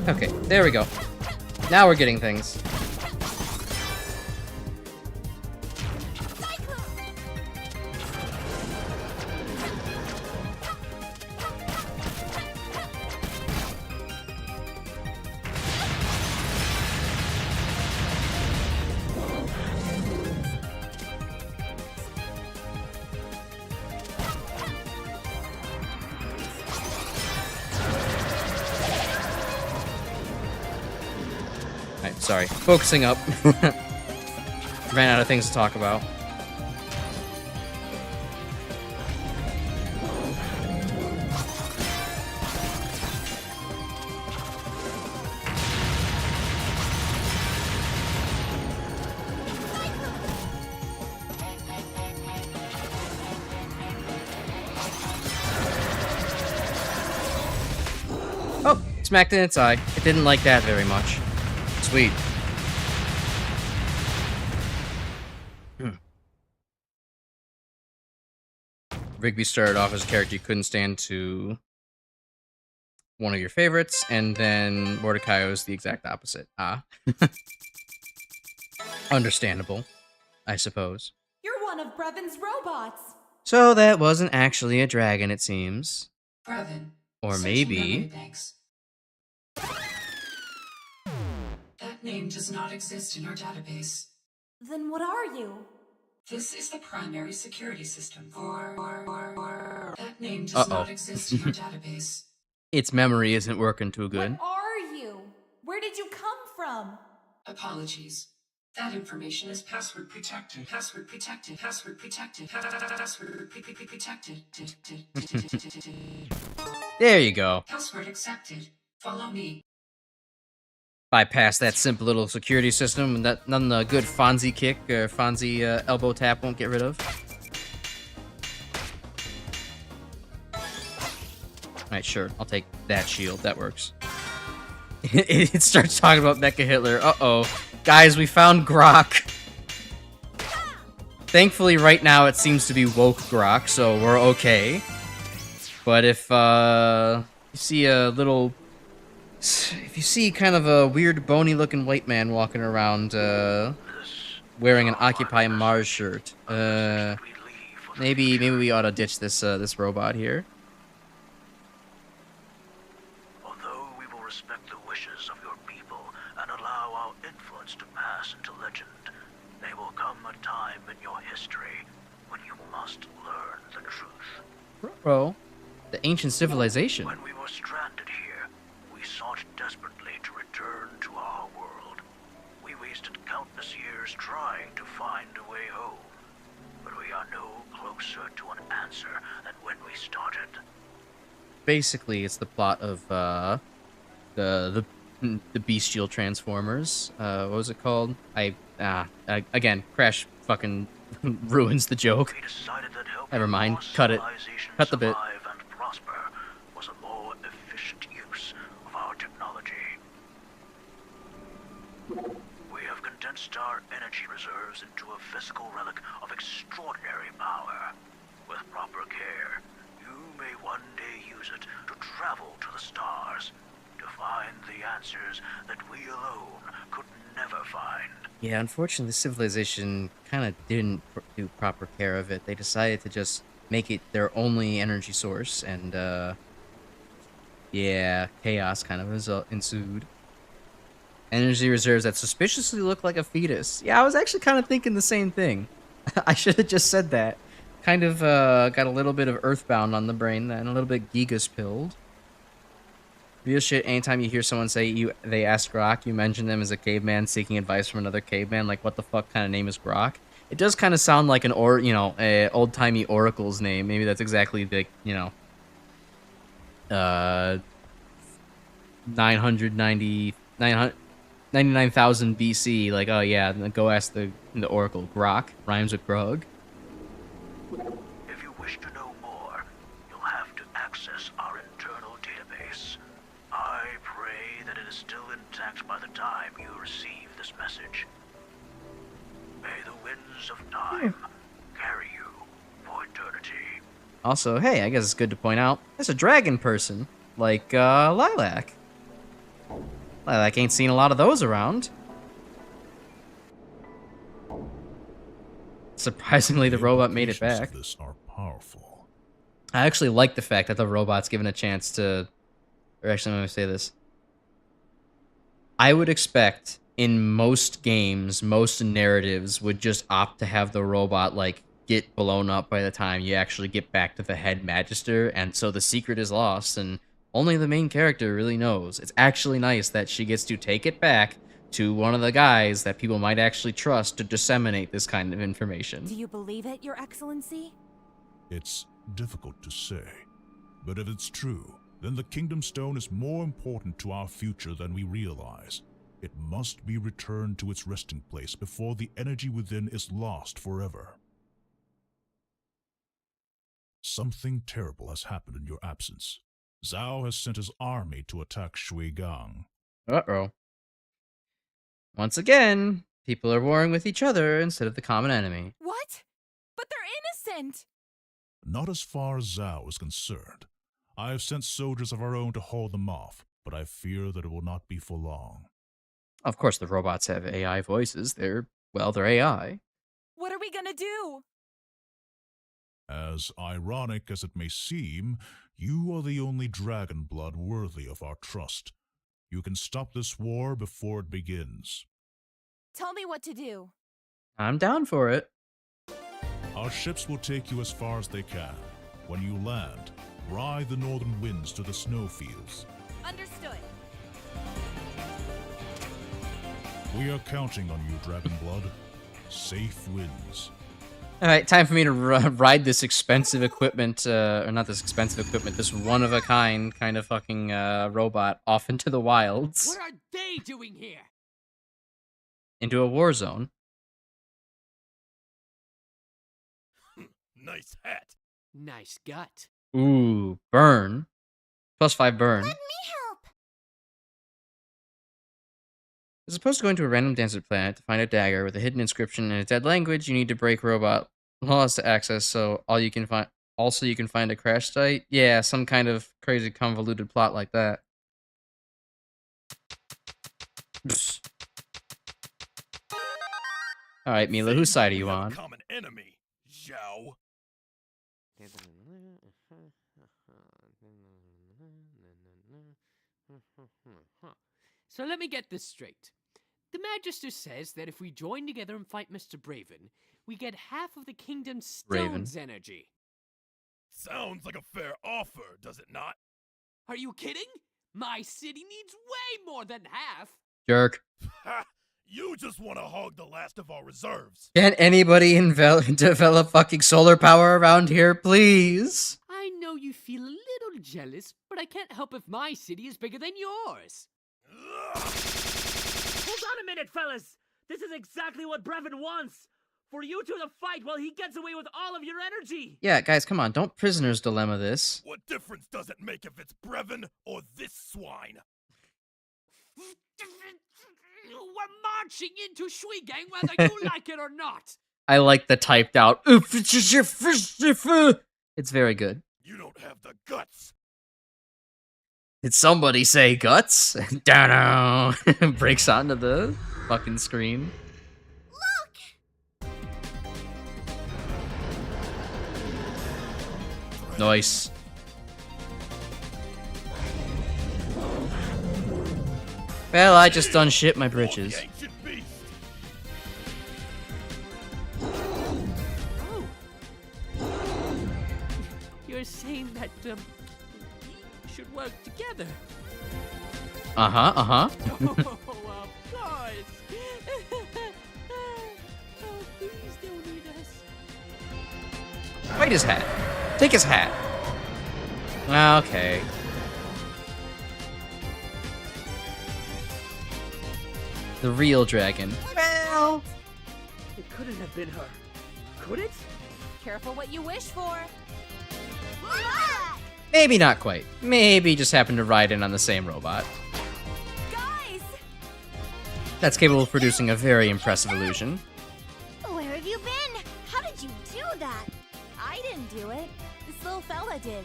Okay, there we go. Now we're getting things. Alright, sorry. Focusing up. Ran out of things to talk about. Oh, smacked in its eye. It didn't like that very much. Sweet. Rigby started off as a character you couldn't stand to one of your favorites, and then Mordecai was the exact opposite. Ah. Understandable, I suppose. You're one of Brevon's robots. So that wasn't actually a dragon, it seems. Brevin. Or searching maybe... memory banks. That name does not exist in our database. Then what are you? This is the primary security system for... That name does not exist in our database. Its memory isn't working too good. What are you? Where did you come from? Apologies. That information is password protected. Password protected. Password protected. Password protected. There you go. Password accepted. Follow me. Bypass that simple little security system, and that none the good Fonzie kick or Fonzie elbow tap won't get rid of. Alright, sure. I'll take that shield. That works. It starts talking about Mecha Hitler. Uh-oh. Guys, we found Grok. Thankfully, right now, it seems to be woke Grok, so we're okay. But if you see a little... If you see kind of a weird, bony-looking white man walking around, wearing an Occupy Mars shirt, maybe we ought to ditch this this robot here. Although we will respect the wishes of your people and allow our influence to pass into legend, there will come a time in your history when you must learn the truth. Bro, the ancient civilization. When we were stranded here, we sought desperately to return to our world. We wasted countless years trying to find a way home, but we are no closer to an answer than when we started. Basically, it's the plot of the bestial Transformers. What was it called? Again, Crash fucking ruins the joke. We decided that helping Never mind. our Cut it. civilization Cut the bit. survive and prosper was a more efficient use of our technology. We have condensed our energy reserves into a physical relic of extraordinary power. With proper care, you may one day use it to travel to the stars, to find the answers that we alone could never find. Yeah, unfortunately, the civilization kind of didn't do proper care of it. They decided to just make it their only energy source, and yeah, chaos kind of ensued. Energy reserves that suspiciously look like a fetus. Yeah, I was actually kind of thinking the same thing. I should have just said that. Kind of got a little bit of Earthbound on the brain then, a little bit Gigas pilled. Real shit, anytime you hear someone say they ask Grok, you mention them as a caveman seeking advice from another caveman, like what the fuck kind of name is Grok? It does kind of sound like an old-timey oracle's name. Maybe that's exactly the, 99,000 BC. Like, oh yeah, go ask the Oracle. Grok rhymes with Grog. If you wish to know more, you'll have to access our internal database. I pray that it is still intact by the time you receive this message. May the winds of time carry you for eternity. Also, hey, I guess it's good to point out, there's a dragon person, like, Lilac. Lilac ain't seen a lot of those around. Surprisingly, the robot made it back. This are powerful. I actually like the fact that the robot's given a chance to... Or actually, let me say this. I would expect, in most games, most narratives would just opt to have the robot, like, get blown up by the time you actually get back to the head magister, and so the secret is lost, and only the main character really knows. It's actually nice that she gets to take it back to one of the guys that people might actually trust to disseminate this kind of information. Do you believe it, Your Excellency? It's difficult to say, but if it's true, then the Kingdom Stone is more important to our future than we realize. It must be returned to its resting place before the energy within is lost forever. Something terrible has happened in your absence. Zhao has sent his army to attack Shuigang. Uh-oh. Once again, people are warring with each other instead of the common enemy. What? But they're innocent! Not as far as Zhao is concerned. I have sent soldiers of our own to hold them off, but I fear that it will not be for long. Of course, the robots have AI voices. They're AI. What are we gonna do? As ironic as it may seem, you are the only dragon blood worthy of our trust. You can stop this war before it begins. Tell me what to do. I'm down for it. Our ships will take you as far as they can. When you land, ride the northern winds to the snowfields. Understood. We are counting on you, Dragonblood. Safe winds. Alright, time for me to ride this expensive equipment, or not this expensive equipment, this one-of-a-kind kind of fucking robot off into the wilds. What are they doing here? Into a war zone. Nice hat. Nice gut. Ooh, burn. +5 burn. Let me help. As opposed to going to a random desert planet to find a dagger with a hidden inscription in a dead language, you need to break robot laws to access, so you can find a crash site. Yeah, some kind of crazy convoluted plot like that. Alright, Mila, whose side are you on? Common enemy, Zhao. So let me get this straight. The Magister says that if we join together and fight Mr. Braven, we get half of the Kingdom's Stone's energy. Sounds like a fair offer, does it not? Are you kidding? My city needs way more than half. Jerk. Ha! You just want to hog the last of our reserves. Can anybody develop fucking solar power around here, please? I know you feel a little jealous, but I can't help if my city is bigger than yours. Hold on a minute, fellas! This is exactly what Brevin wants! For you two to fight while he gets away with all of your energy! Yeah, guys, come on, don't prisoner's dilemma this. What difference does it make if it's Brevin or this swine? We're marching into Shuigang whether you like it or not! I like the typed out. It's very good. You don't have the guts! Did somebody say guts? Down breaks onto the fucking screen. Look! Nice. Well, I just done shit my britches. Oh. You're saying that, we should work together. Uh-huh. Oh, of course. Oh, please don't eat us. Fight his hat. Take his hat. Okay. The real dragon. Well, It couldn't have been her. Could it? Careful what you wish for. maybe not quite. Maybe just happened to ride in on the same robot. Guys! That's capable of producing a very impressive illusion. Where have you been? How did you do that? I didn't do it. This little fella did.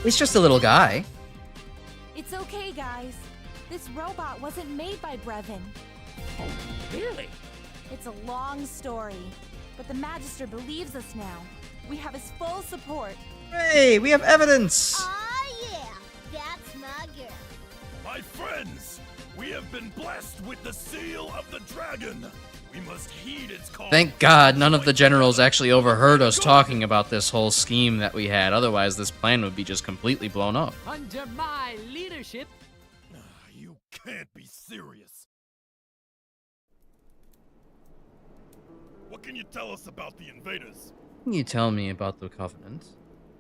He's just a little guy. It's okay, guys. This robot wasn't made by Brevin. Really? It's a long story, but the Magister believes us now. We have his full support. Hey, we have evidence! Aw, yeah. That's my girl. My friends, we have been blessed with the seal of the dragon. We must heed its call. Thank God none of the generals actually overheard us talking about this whole scheme that we had. Otherwise, this plan would be just completely blown up. Under my leadership. You can't be serious. What can you tell us about the invaders? Can you tell me about the Covenant?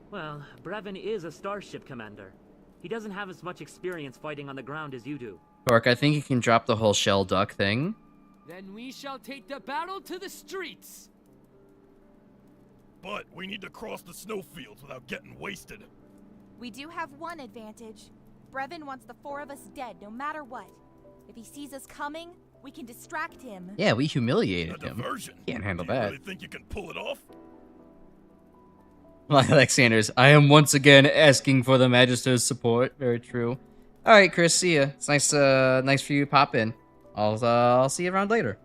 Well, Brevin is a starship commander. He doesn't have as much experience fighting on the ground as you do. Torque, I think you can drop the whole shell duck thing. Then we shall take the battle to the streets. But we need to cross the snowfields without getting wasted. We do have one advantage. Brevin wants the four of us dead, no matter what. If he sees us coming, we can distract him. Yeah, we humiliated A him. diversion? Can't handle Do you that. really think you can pull it off? Alexander's, I am once again asking for the Magister's support. Very true. All right, Chris, see ya. It's nice for you to pop in. I'll see you around later.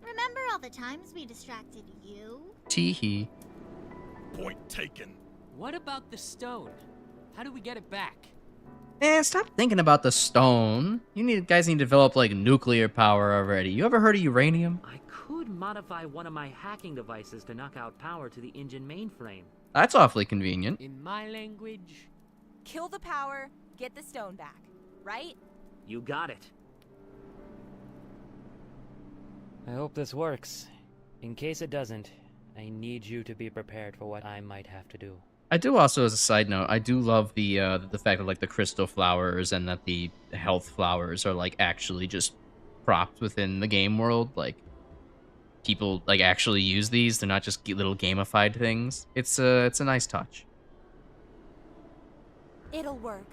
Remember all the times we distracted you? Tee-hee. Point taken. What about the stone? How do we get it back? Man, stop thinking about the stone. Guys need to develop, like, nuclear power already. You ever heard of uranium? I could modify one of my hacking devices to knock out power to the engine mainframe. That's awfully convenient. In my language, Kill the power, get the stone back, right? You got it. I hope this works. In case it doesn't, I need you to be prepared for what I might have to do. I do also, as a side note, I do love the fact that, like, the crystal flowers and that the health flowers are, like, actually just propped within the game world. Like, people, like, actually use these. They're not just little gamified things. It's a nice touch. It'll work.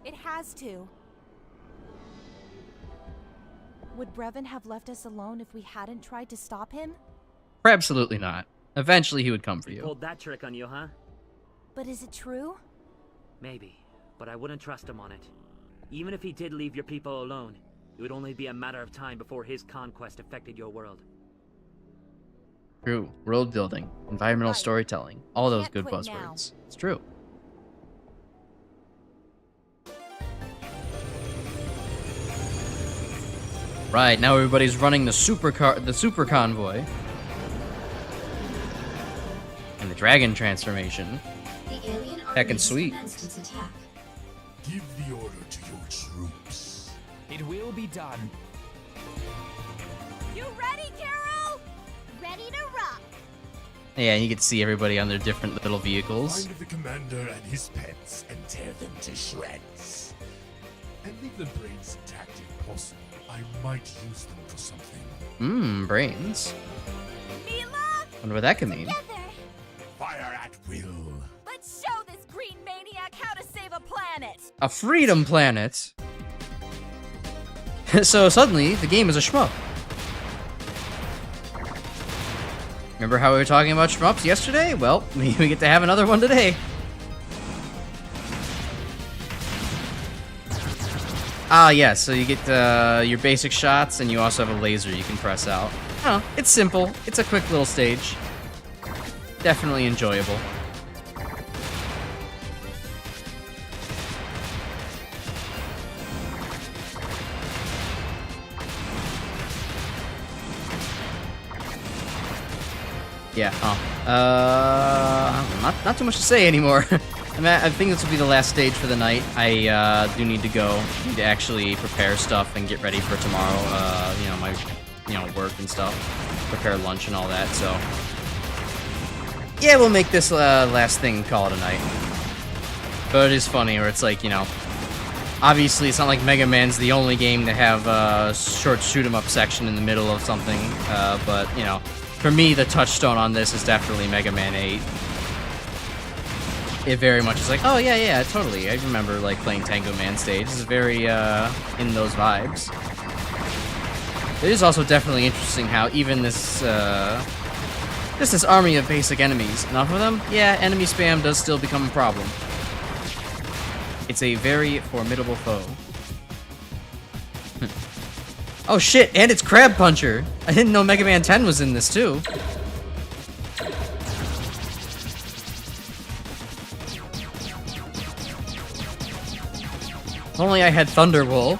It has to. Would Brevin have left us alone if we hadn't tried to stop him? Absolutely not. Eventually he would come for you. Pulled that trick on you, huh? But is it true? Maybe, but I wouldn't trust him on it. Even if he did leave your people alone, it would only be a matter of time before his conquest affected your world. True. World building, environmental Right. storytelling, all those Can't good quit now. buzzwords. It's true. Right, now everybody's running the super convoy. And the dragon transformation. The alien Heckin' army sweet. commenced its attack. Give the order to your troops. It will be done. You ready, Carol? Ready to rock. Yeah, you get to see everybody on their different little vehicles. Find the commander and his pets and tear them to shreds. And leave the brains intact if possible. I might use them for something. Brains. Mila! Wonder what that could mean. Together. Fire at will. Let's show this green maniac how to save a planet! A freedom planet. So suddenly, the game is a shmup. Remember how we were talking about shmups yesterday? Well, we get to have another one today. Ah, yeah, so you get your basic shots, and you also have a laser you can press out. Oh, it's simple. It's a quick little stage. Definitely enjoyable. Yeah, not too much to say anymore. I think this will be the last stage for the night. I do need to go. Need to actually prepare stuff and get ready for tomorrow. My work and stuff. Prepare lunch and all that. So yeah, we'll make this last thing, call it a night. But it is funny where it's like, Obviously, it's not like Mega Man's the only game to have a short shoot-'em-up section in the middle of something, but, you know, for me, the touchstone on this is definitely Mega Man 8. It very much is like, oh, yeah, totally. I remember, like, playing Tango Man stage. This is very, in those vibes. It is also definitely interesting how even this, just this army of basic enemies, enough of them? Yeah, enemy spam does still become a problem. It's a very formidable foe. Oh shit, and it's Crab Puncher! I didn't know Mega Man 10 was in this too. If only I had Thunderwool.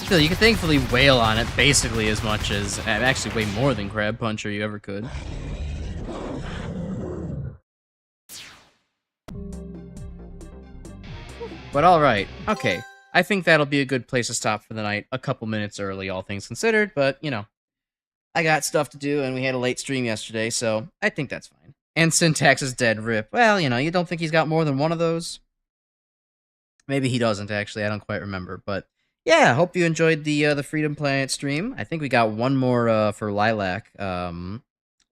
Still, you can thankfully wail on it basically as much as, actually way more than Crab Puncher you ever could. But alright, okay. I think that'll be a good place to stop for the night. A couple minutes early, all things considered, but, you know, I got stuff to do and we had a late stream yesterday, so I think that's fine. And Syntax is dead, rip. Well, you know, you don't think he's got more than one of those? Maybe he doesn't, actually. I don't quite remember, but yeah, hope you enjoyed the Freedom Planet stream. I think we got one more for Lilac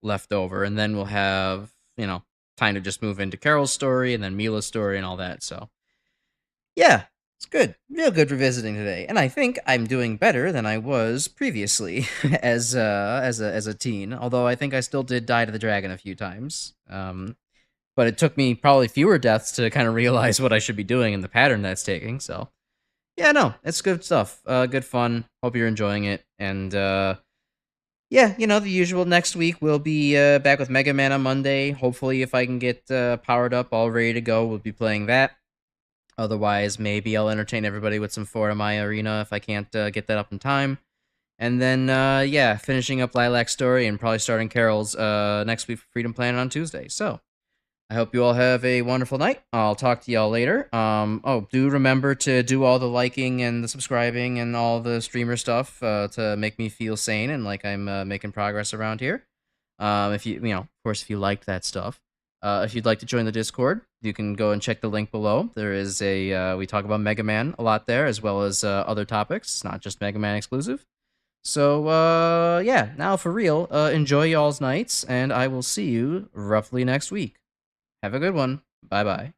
left over, and then we'll have, you know, time to just move into Carol's story and then Mila's story and all that. So yeah, it's good, real good revisiting today, and I think I'm doing better than I was previously as a teen. Although I think I still did die to the dragon a few times. But it took me probably fewer deaths to kind of realize what I should be doing and the pattern that's taking. So yeah, no, it's good stuff. Good fun. Hope you're enjoying it. And, yeah, you know, the usual. Next week, we'll be back with Mega Man on Monday. Hopefully, if I can get powered up, all ready to go, we'll be playing that. Otherwise, maybe I'll entertain everybody with some 4 My Arena if I can't get that up in time. And then, yeah, finishing up Lilac's story and probably starting Carol's next week for Freedom Planet on Tuesday. So I hope you all have a wonderful night. I'll talk to y'all later. Oh, do remember to do all the liking and the subscribing and all the streamer stuff to make me feel sane and like I'm making progress around here. If you know, of course, if you liked that stuff. If you'd like to join the Discord, you can go and check the link below. There is a, we talk about Mega Man a lot there, as well as other topics. It's not just Mega Man exclusive. So, yeah, now for real, enjoy y'all's nights, and I will see you roughly next week. Have a good one. Bye-bye.